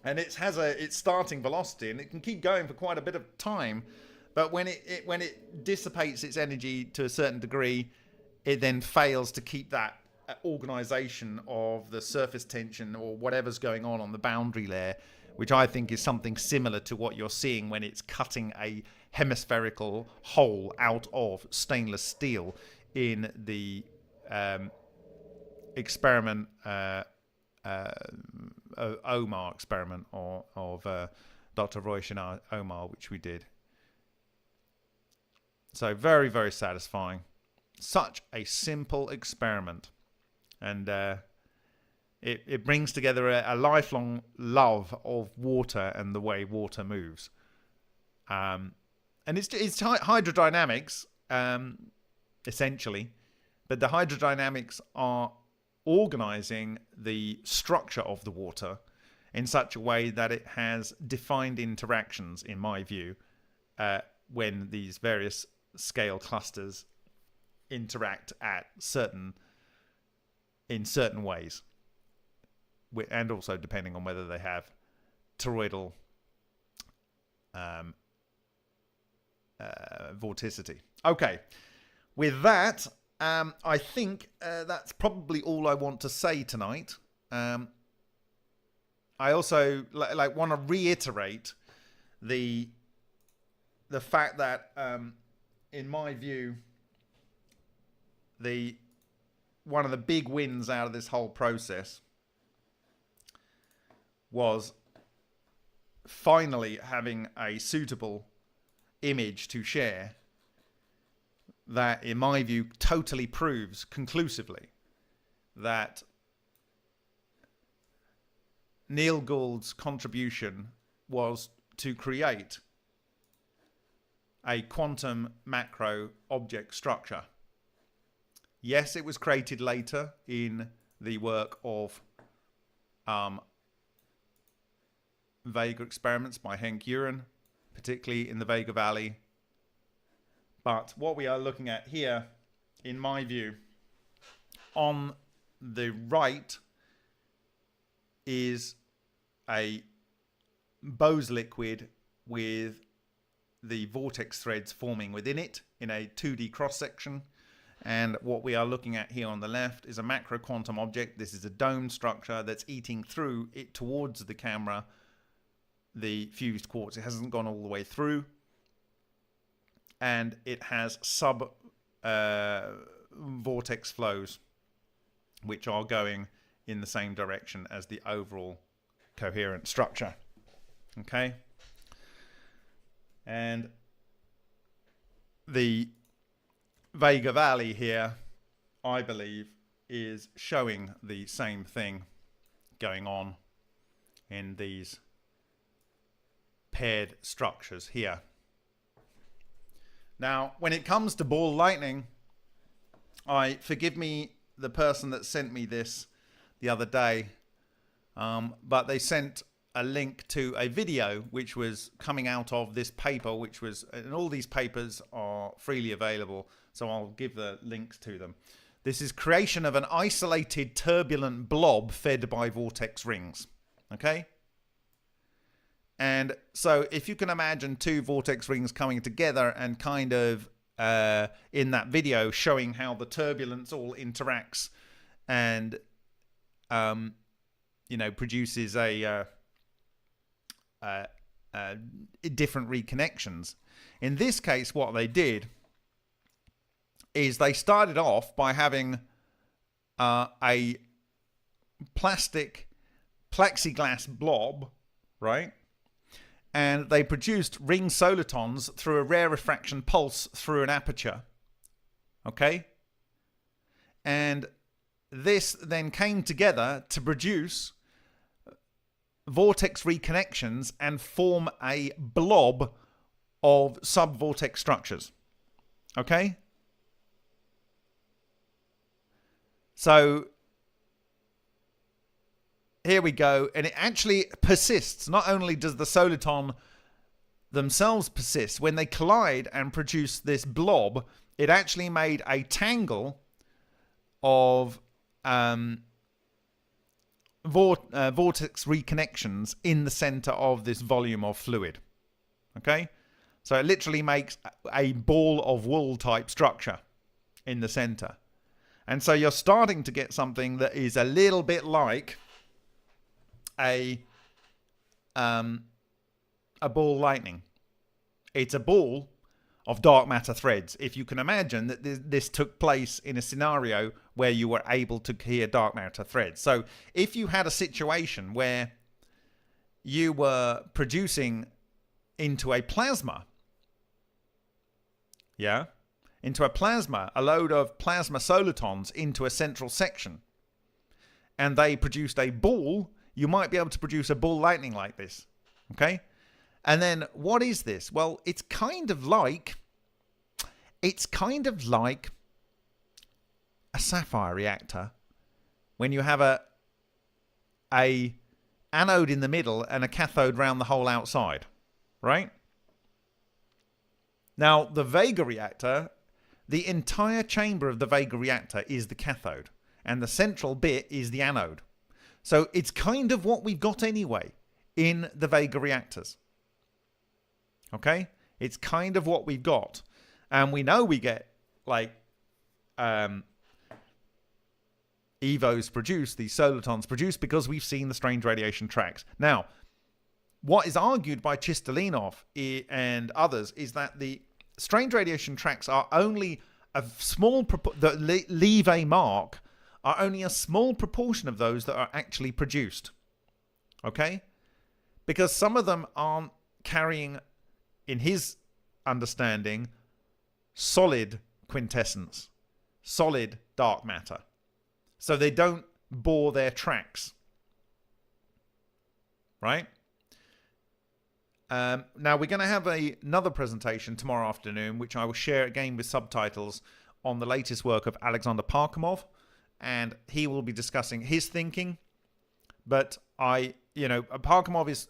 and it has its starting velocity, and it can keep going for quite a bit of time. But when it dissipates its energy to a certain degree, it then fails to keep that organization of the surface tension or whatever's going on the boundary layer, which I think is something similar to what you're seeing when it's cutting a hemispherical hole out of stainless steel in the experiment, Omar experiment of Dr. Royshin Omar, which we did. So very, very satisfying. Such a simple experiment. And it brings together a lifelong love of water and the way water moves. And it's hydrodynamics, essentially. But the hydrodynamics are organizing the structure of the water in such a way that it has defined interactions, in my view, when these various scale clusters interact in certain ways, and also depending on whether they have toroidal vorticity. Okay, with that, I think that's probably all I want to say tonight. I also want to reiterate the fact that, in my view, one of the big wins out of this whole process was finally having a suitable image to share that, in my view, totally proves conclusively that Neil Gould's contribution was to create a quantum macro object structure. Yes, it was created later in the work of Vega experiments by Henk Uren, particularly in the Vega Valley. But what we are looking at here, in my view, on the right is a Bose liquid with the vortex threads forming within it in a 2D cross-section. And what we are looking at here on the left is a macro quantum object. This is a dome structure that's eating through it towards the camera, the fused quartz. It hasn't gone all the way through. And it has vortex flows, which are going in the same direction as the overall coherent structure. Okay? And the Vega Valley here, I believe, is showing the same thing going on in these paired structures here. Now, when it comes to ball lightning, forgive me, the person that sent me this the other day, but they sent a link to a video which was coming out of this paper, and all these papers are freely available, so I'll give the links to them. This is creation of an isolated turbulent blob fed by vortex rings. Okay? And so if you can imagine two vortex rings coming together and kind of in that video showing how the turbulence all interacts and produces different reconnections. In this case, what they did is they started off by having a plastic plexiglass blob, right? And they produced ring solitons through a rare refraction pulse through an aperture. Okay? And this then came together to produce vortex reconnections and form a blob of subvortex structures. Okay? So here we go, and it actually persists. Not only does the soliton themselves persist, when they collide and produce this blob, it actually made a tangle of vortex reconnections in the center of this volume of fluid. Okay? So it literally makes a ball of wool type structure in the center. And so you're starting to get something that is a little bit like a ball lightning. It's a ball of dark matter threads. If you can imagine that this took place in a scenario where you were able to hear dark matter threads. So if you had a situation where you were producing into a plasma, into a plasma, a load of plasma solitons into a central section, and they produced a ball, you might be able to produce a ball lightning like this. Okay? And then what is this? Well, it's kind of like a sapphire reactor when you have a anode in the middle and a cathode round the whole outside, right? Now, the Vega reactor, the entire chamber of the Vega reactor is the cathode, and the central bit is the anode. So it's kind of what we've got anyway in the Vega reactors. Okay? It's kind of what we've got. And we know we get, like, EVOs produced, these solitons produced, because we've seen the strange radiation tracks. Now, what is argued by Chistolinov and others is that the strange radiation tracks are only a small that leave a mark are only a small proportion of those that are actually produced. Okay? Because some of them aren't carrying, in his understanding, solid quintessence, solid dark matter. So they don't bore their tracks. Right? Now, we're going to have another presentation tomorrow afternoon, which I will share again with subtitles on the latest work of Alexander Parkhomov, and he will be discussing his thinking. But Parkhomov is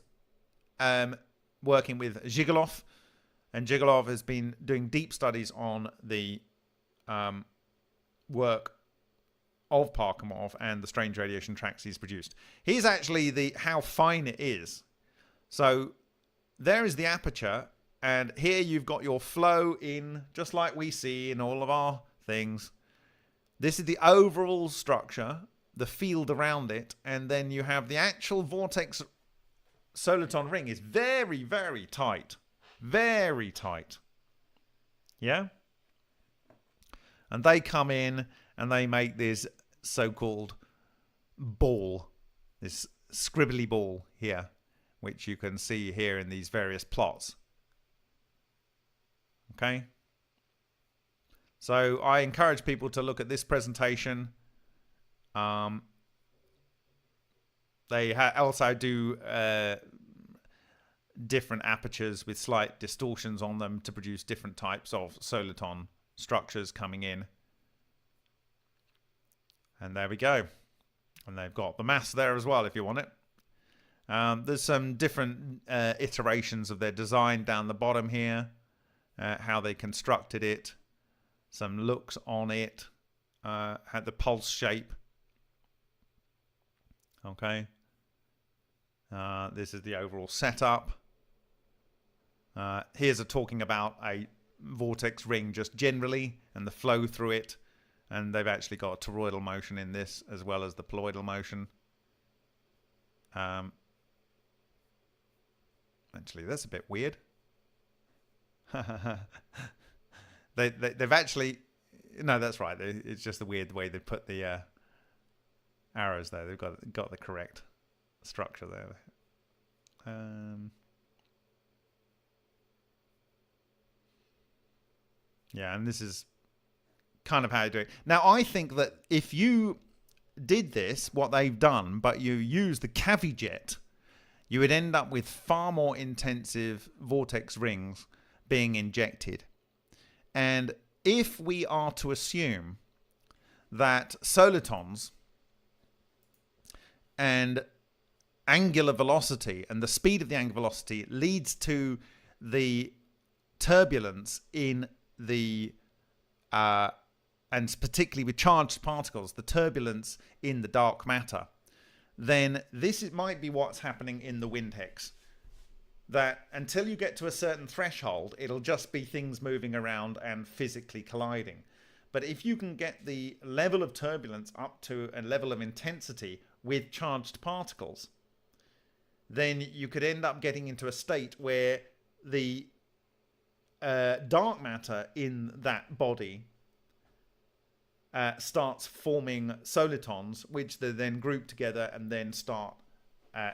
working with Zhigalov, and Zhigalov has been doing deep studies on the work of Parkhomov and the strange radiation tracks he's produced. Here's actually how fine it is. So there is the aperture, and here you've got your flow in, just like we see in all of our things. This is the overall structure, the field around it, and then you have the actual vortex soliton ring is very, very tight. Very tight. Yeah? And they come in and they make this so-called ball, this scribbly ball here, which you can see here in these various plots. Okay? So I encourage people to look at this presentation. They also do different apertures with slight distortions on them to produce different types of soliton structures coming in. And there we go. And they've got the mass there as well if you want it. There's some different iterations of their design down the bottom here. How they constructed it. Some looks on it. Had the pulse shape. Okay. This is the overall setup. Here's talking about a vortex ring just generally and the flow through it. And they've actually got a toroidal motion in this as well as the poloidal motion. Actually, that's a bit weird. They've actually... No, that's right. It's just the weird way they put the arrows there. They've got the correct structure there. Yeah, and this is kind of how you do it. Now, I think that if you did this, what they've done, but you use the cavijet, you would end up with far more intensive vortex rings being injected. And if we are to assume that solitons and angular velocity and the speed of the angular velocity leads to the turbulence in the and particularly with charged particles, the turbulence in the dark matter, then might be what's happening in the wind hex. That until you get to a certain threshold, it'll just be things moving around and physically colliding. But if you can get the level of turbulence up to a level of intensity with charged particles, then you could end up getting into a state where the dark matter in that body starts forming solitons, which they then group together and then start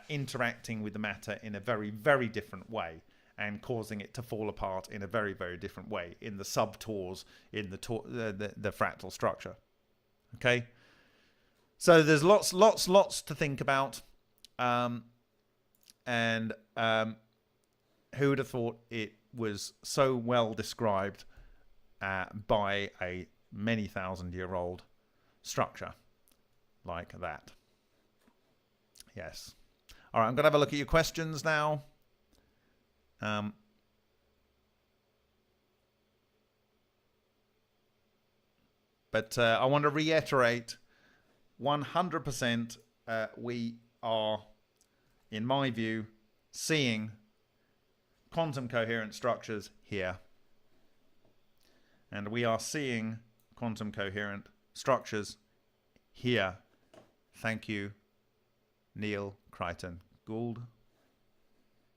interacting with the matter in a very, very different way, and causing it to fall apart in a very, very different way in the subtors in the fractal structure. Okay, so there's lots to think about, and who would have thought it was so well described by a many thousand-year-old structure like that. Yes. All right, I'm going to have a look at your questions now. But I want to reiterate 100% we are, in my view, seeing quantum coherent structures here. And we are seeing quantum coherent structures here. Thank you, Neil Crichton Gould.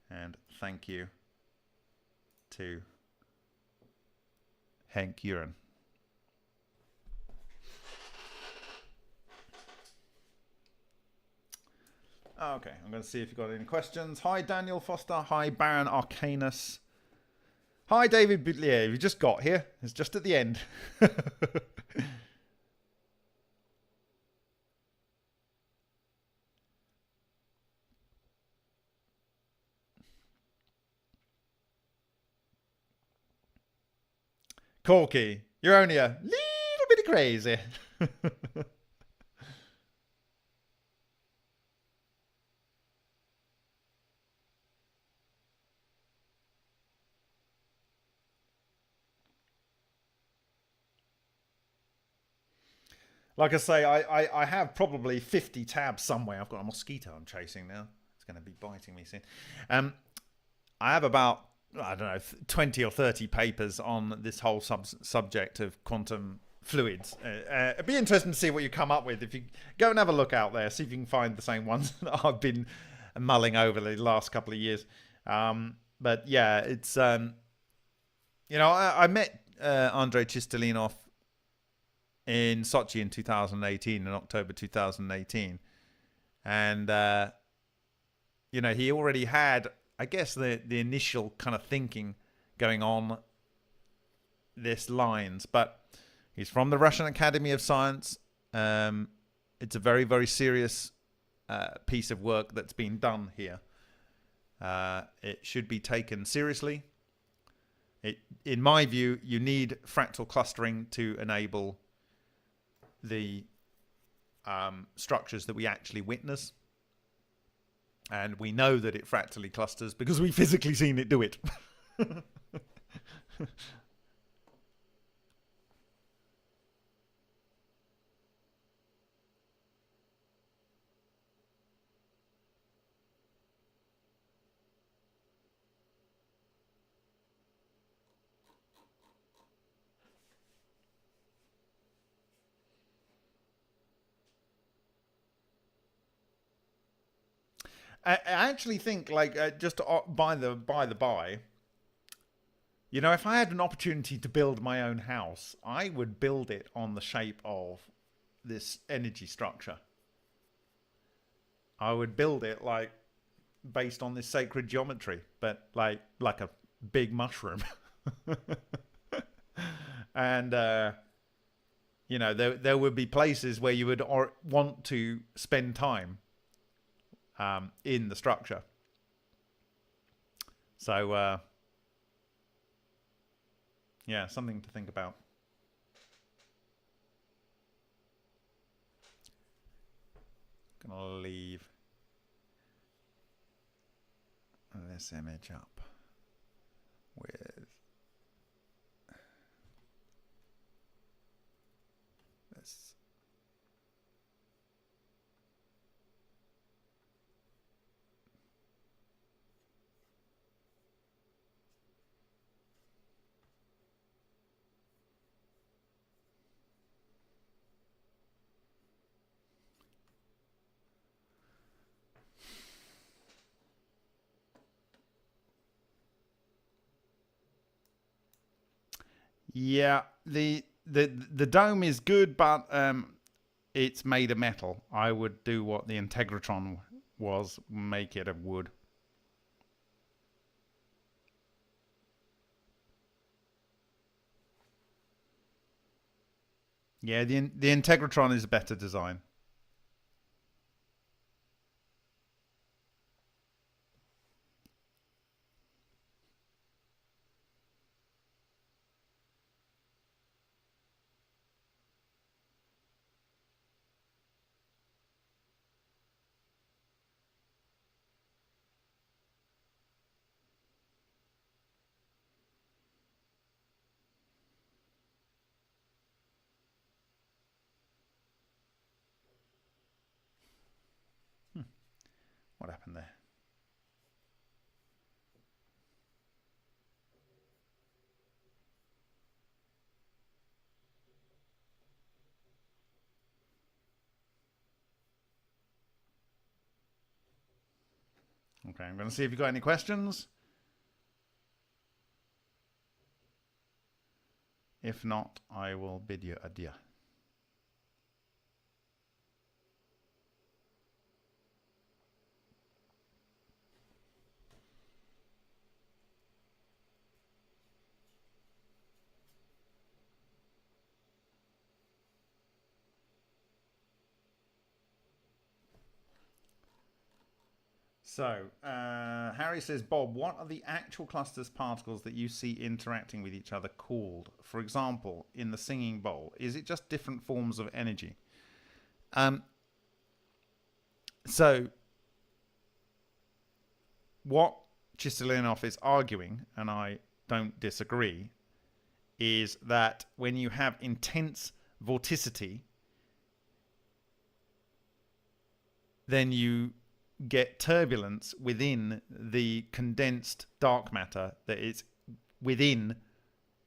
And thank you to Henk Uren. Okay, I'm going to see if you've got any questions. Hi, Daniel Foster. Hi, Baron Arcanus. Hi, David Butlier. You just got here. It's just at the end. Corky, you're only a little bit crazy. Like I say, I have probably 50 tabs somewhere. I've got a mosquito I'm chasing now. It's going to be biting me soon. I have about, I don't know, 20 or 30 papers on this whole subject of quantum fluids. It'd be interesting to see what you come up with. If you go and have a look out there, see if you can find the same ones that I've been mulling over the last couple of years. But yeah, it's, you know, I met Andrei Chistolinov in Sochi in 2018, in October 2018. And, you know, he already had, I guess, the initial kind of thinking going on this lines. But he's from the Russian Academy of Science. It's a very, very serious piece of work that's been done here. It should be taken seriously. In my view, you need fractal clustering to enable the structures that we actually witness. And we know that it fractally clusters because we've physically seen it do it. I actually think, like, just by the by, you know, if I had an opportunity to build my own house, I would build it on the shape of this energy structure. I would build it like based on this sacred geometry, but like a big mushroom. And you know, there would be places where you would want to spend time in the structure. So yeah, something to think about. Gonna leave this image up with this. Yeah, the dome is good, but it's made of metal. I would do what the Integratron was, make it of wood. Yeah, the Integratron is a better design. What happened there? Okay, I'm going to see if you've got any questions. If not, I will bid you adieu. So, Harry says, Bob, what are the actual clusters particles that you see interacting with each other called? For example, in the singing bowl, is it just different forms of energy? So, what Chistilinov is arguing, and I don't disagree, is that when you have intense vorticity, then you get turbulence within the condensed dark matter that is within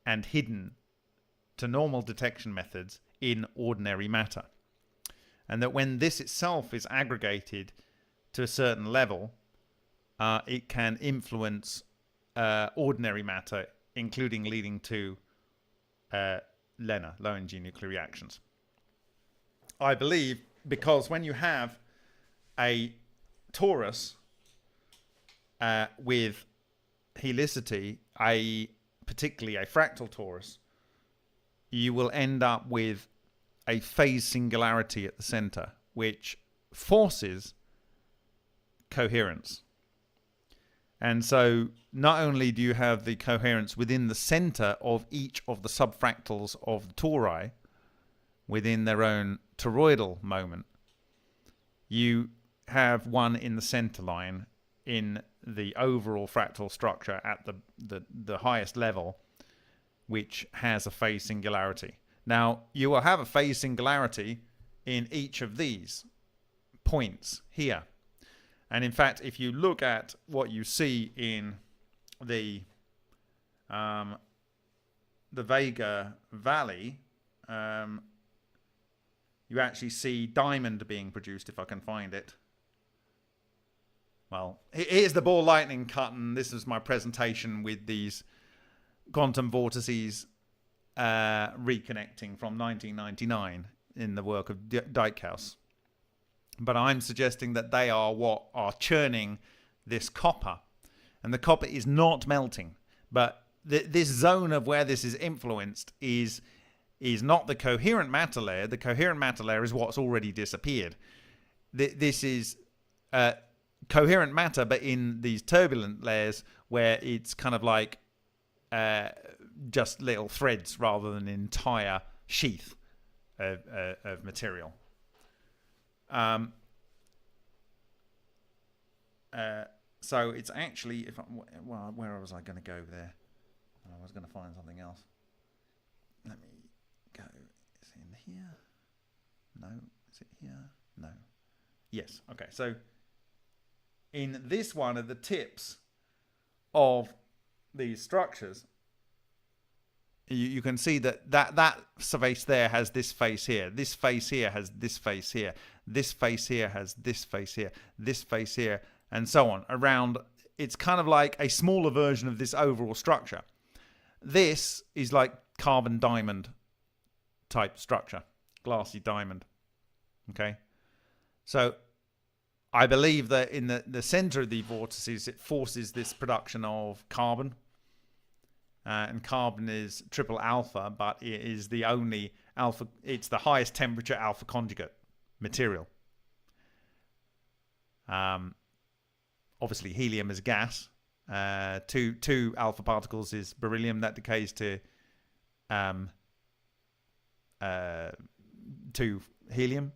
and hidden to normal detection methods in ordinary matter. And that when this itself is aggregated to a certain level, it can influence ordinary matter, including leading to Lena, low energy nuclear reactions. I believe because when you have a torus with helicity, particularly a fractal torus, you will end up with a phase singularity at the center, which forces coherence. And so not only do you have the coherence within the center of each of the subfractals of the tori within their own toroidal moment, you have one in the center line in the overall fractal structure at the highest level, which has a phase singularity. Now, you will have a phase singularity in each of these points here. And in fact, if you look at what you see in the Vega Valley, you actually see diamond being produced, if I can find it. Well, here's the ball lightning cut, and this is my presentation with these quantum vortices reconnecting from 1999 in the work of Dijkhuis. But I'm suggesting that they are what are churning this copper. And the copper is not melting. But this zone of where this is influenced is not the coherent matter layer. The coherent matter layer is what's already disappeared. This is coherent matter, but in these turbulent layers where it's kind of like just little threads rather than an entire sheath of material. So it's actually, where was I going to go there? I was going to find something else. Let me go. Is it in here? No. Is it here? No. Yes. Okay. So in this one at the tips of these structures, you can see that face there has this face here. This face here has this face here. This face here has this face here. This face here, and so on. Around, it's kind of like a smaller version of this overall structure. This is like carbon diamond type structure, glassy diamond. Okay, so I believe that in the center of the vortices, it forces this production of carbon. And carbon is triple alpha, but it is the only alpha. It's the highest temperature alpha conjugate material. Obviously, helium is gas. Two alpha particles is beryllium that decays to 2 helium.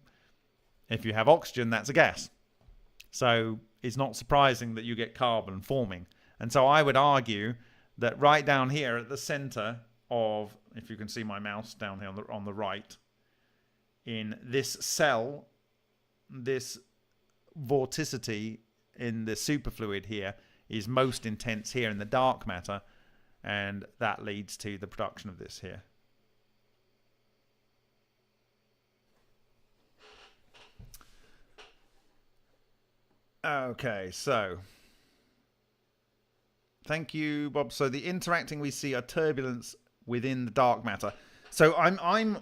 If you have oxygen, that's a gas. So it's not surprising that you get carbon forming. And so I would argue that right down here at the center of, if you can see my mouse down here on the right, in this cell, this vorticity in the superfluid here is most intense here in the dark matter, and that leads to the production of this here. Okay, so thank you, Bob. So the interacting we see are turbulence within the dark matter. So I'm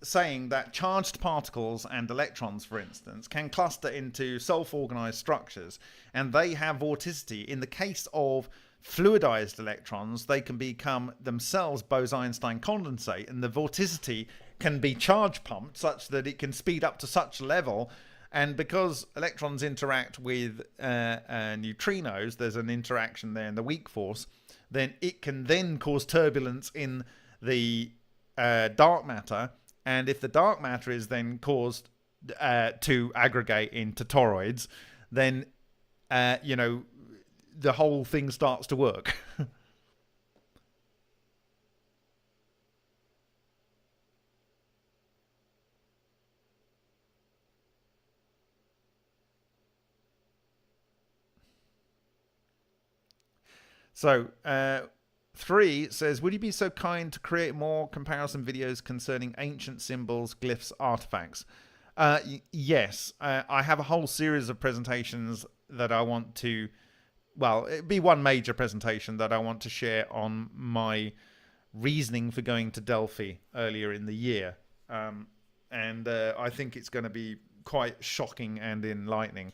saying that charged particles and electrons, for instance, can cluster into self-organized structures, and they have vorticity. In the case of fluidized electrons, they can become themselves Bose-Einstein condensate, and the vorticity can be charge pumped such that it can speed up to such a level. And because electrons interact with neutrinos, there's an interaction there in the weak force, then it can then cause turbulence in the dark matter. And if the dark matter is then caused to aggregate into toroids, then, the whole thing starts to work. So, 3 says, would you be so kind to create more comparison videos concerning ancient symbols, glyphs, artifacts? Yes, I have a whole series of presentations that I want to, well, it'd be one major presentation that I want to share on my reasoning for going to Delphi earlier in the year. And I think it's going to be quite shocking and enlightening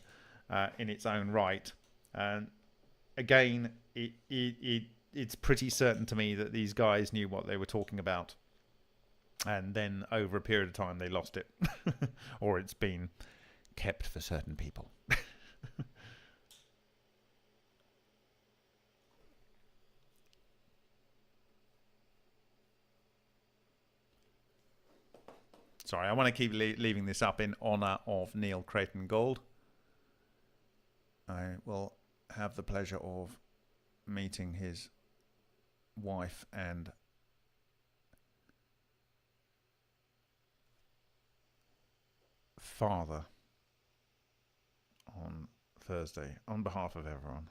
in its own right. Again, it's pretty certain to me that these guys knew what they were talking about, and then over a period of time they lost it, or it's been kept for certain people. Sorry, I want to keep leaving this up in honor of Neil Creighton Gould. I will have the pleasure of meeting his wife and father on Thursday on behalf of everyone.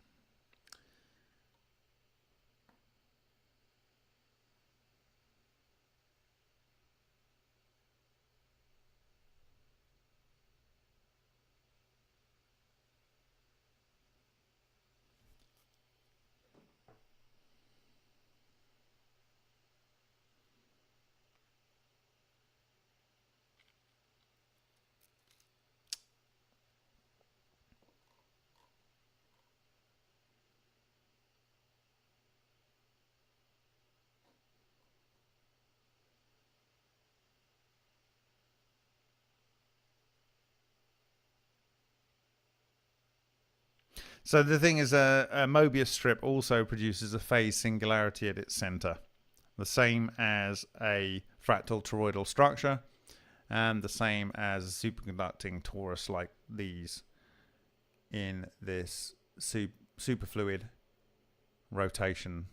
So the thing is, a Mobius strip also produces a phase singularity at its center, the same as a fractal toroidal structure, and the same as a superconducting torus like these in this superfluid rotation.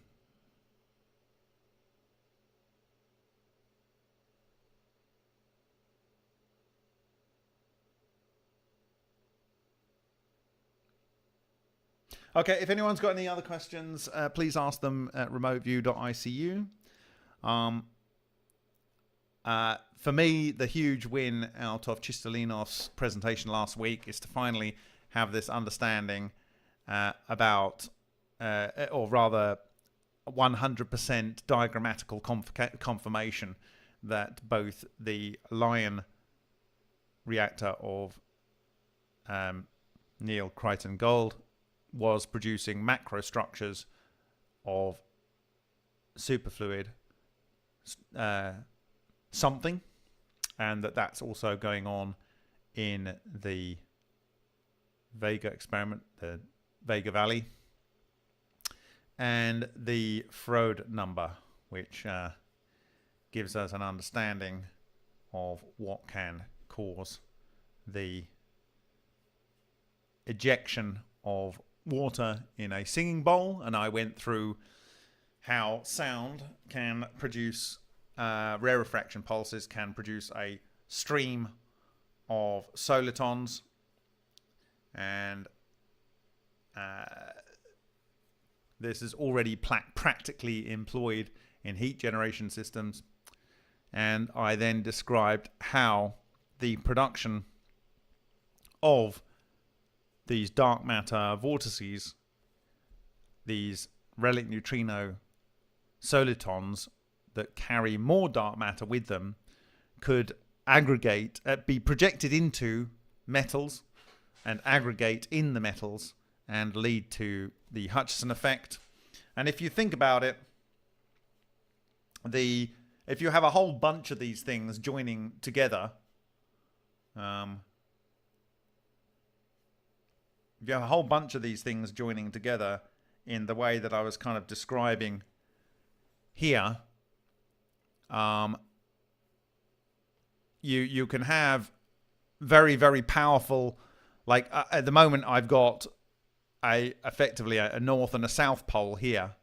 Okay, if anyone's got any other questions, please ask them at remoteview.icu. For me, the huge win out of Chistolinov's presentation last week is to finally have this understanding about, or rather, 100% diagrammatical confirmation that both the Lion reactor of Neil Crichton Gold was producing macrostructures of superfluid something, and that's also going on in the Vega experiment, the Vega Valley, and the Frode number, which gives us an understanding of what can cause the ejection of water in a singing bowl. And I went through how sound can produce rare refraction pulses, can produce a stream of solitons, and this is already practically employed in heat generation systems. And I then described how the production of these dark matter vortices, these relic neutrino solitons that carry more dark matter with them, could aggregate, be projected into metals and aggregate in the metals and lead to the Hutchinson effect. And if you think about it, if you have a whole bunch of these things joining together, if you have a whole bunch of these things joining together in the way that I was kind of describing here, you can have very, very powerful, like at the moment I've got effectively a north and a south pole here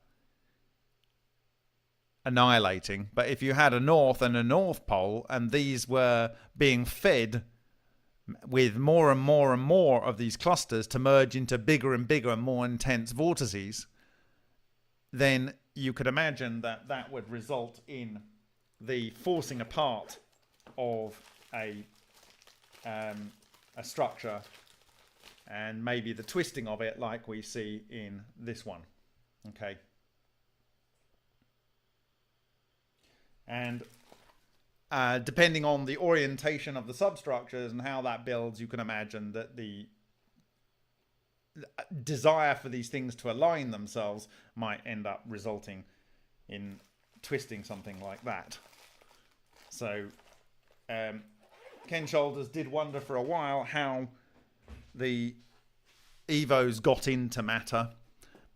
annihilating. But if you had a north and a north pole, and these were being fed with more and more and more of these clusters to merge into bigger and bigger and more intense vortices, then you could imagine that that would result in the forcing apart of a structure, and maybe the twisting of it like we see in this one. Okay. And depending on the orientation of the substructures and how that builds, you can imagine that the desire for these things to align themselves might end up resulting in twisting something like that. So Ken Sholders did wonder for a while how the EVOs got into matter,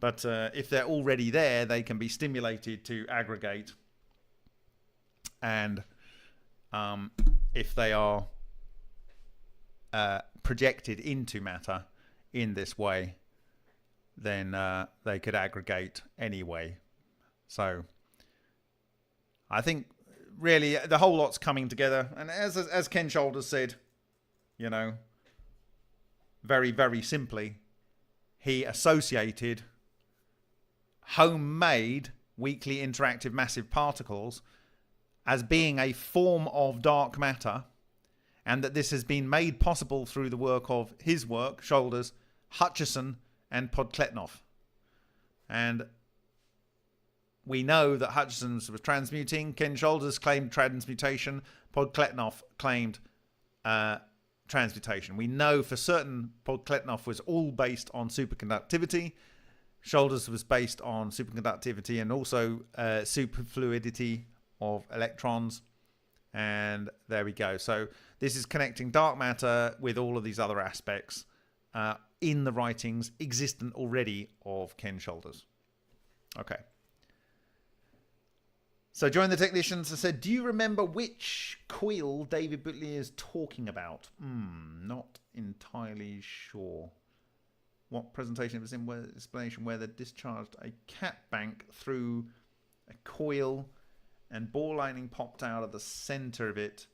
but if they're already there, they can be stimulated to aggregate. And if they are projected into matter in this way, then they could aggregate anyway. So I think really the whole lot's coming together. And as Ken Sholders said, you know, very, very simply, he associated homemade weakly interactive massive particles as being a form of dark matter, and that this has been made possible through the work of his work, Sholders, Hutchinson, and Podkletnov. And we know that Hutchinson was transmuting. Ken Sholders claimed transmutation. Podkletnov claimed transmutation. We know for certain Podkletnov was all based on superconductivity. Sholders was based on superconductivity and also superfluidity of electrons. And there we go. So this is connecting dark matter with all of these other aspects in the writings existent already of Ken Sholders. Okay. So Join the Technicians has said, do you remember which coil David Butley is talking about? Not entirely sure. What presentation it was in, where explanation where they discharged a cat bank through a coil and ball lightning popped out of the center of it.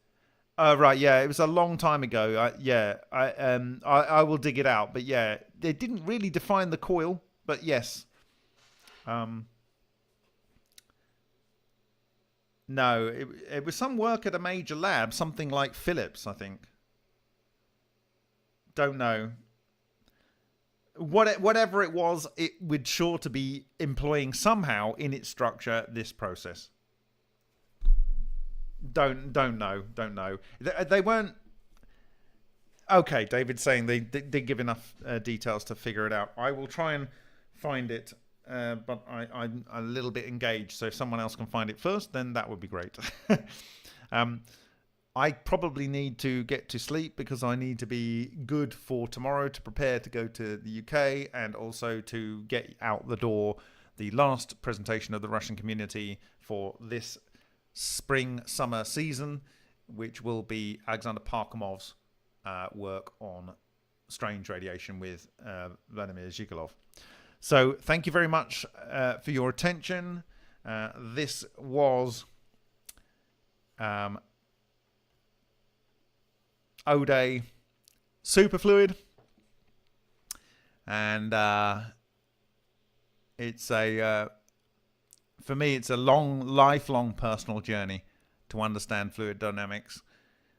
Right, yeah, it was a long time ago. I will dig it out. But yeah, they didn't really define the coil. But yes. No, it was some work at a major lab, something like Philips, I think. Don't know. whatever it was, it would sure to be employing somehow in its structure this process. Don't know. They weren't. Okay, David's saying they did give enough details to figure it out. I will try and find it, but I'm a little bit engaged. So if someone else can find it first, then that would be great. I probably need to get to sleep because I need to be good for tomorrow to prepare to go to the UK and also to get out the door the last presentation of the Russian community for this spring-summer season, which will be Alexander Parkhomov's work on strange radiation with Vladimir Zhigalov. So thank you very much for your attention. This was O'Day Superfluid, and it's for me it's a lifelong personal journey to understand fluid dynamics.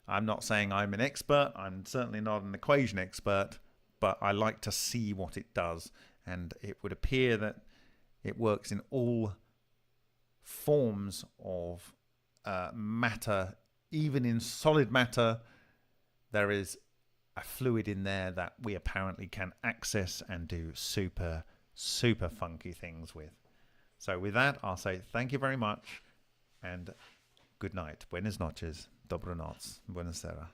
I'm not saying I'm an expert, I'm certainly not an equation expert, but I like to see what it does, and it would appear that it works in all forms of matter. Even in solid matter, there is a fluid in there that we apparently can access and do super funky things with. So with that, I'll say thank you very much and good night. Buenas noches, dobro noc, buenas sera.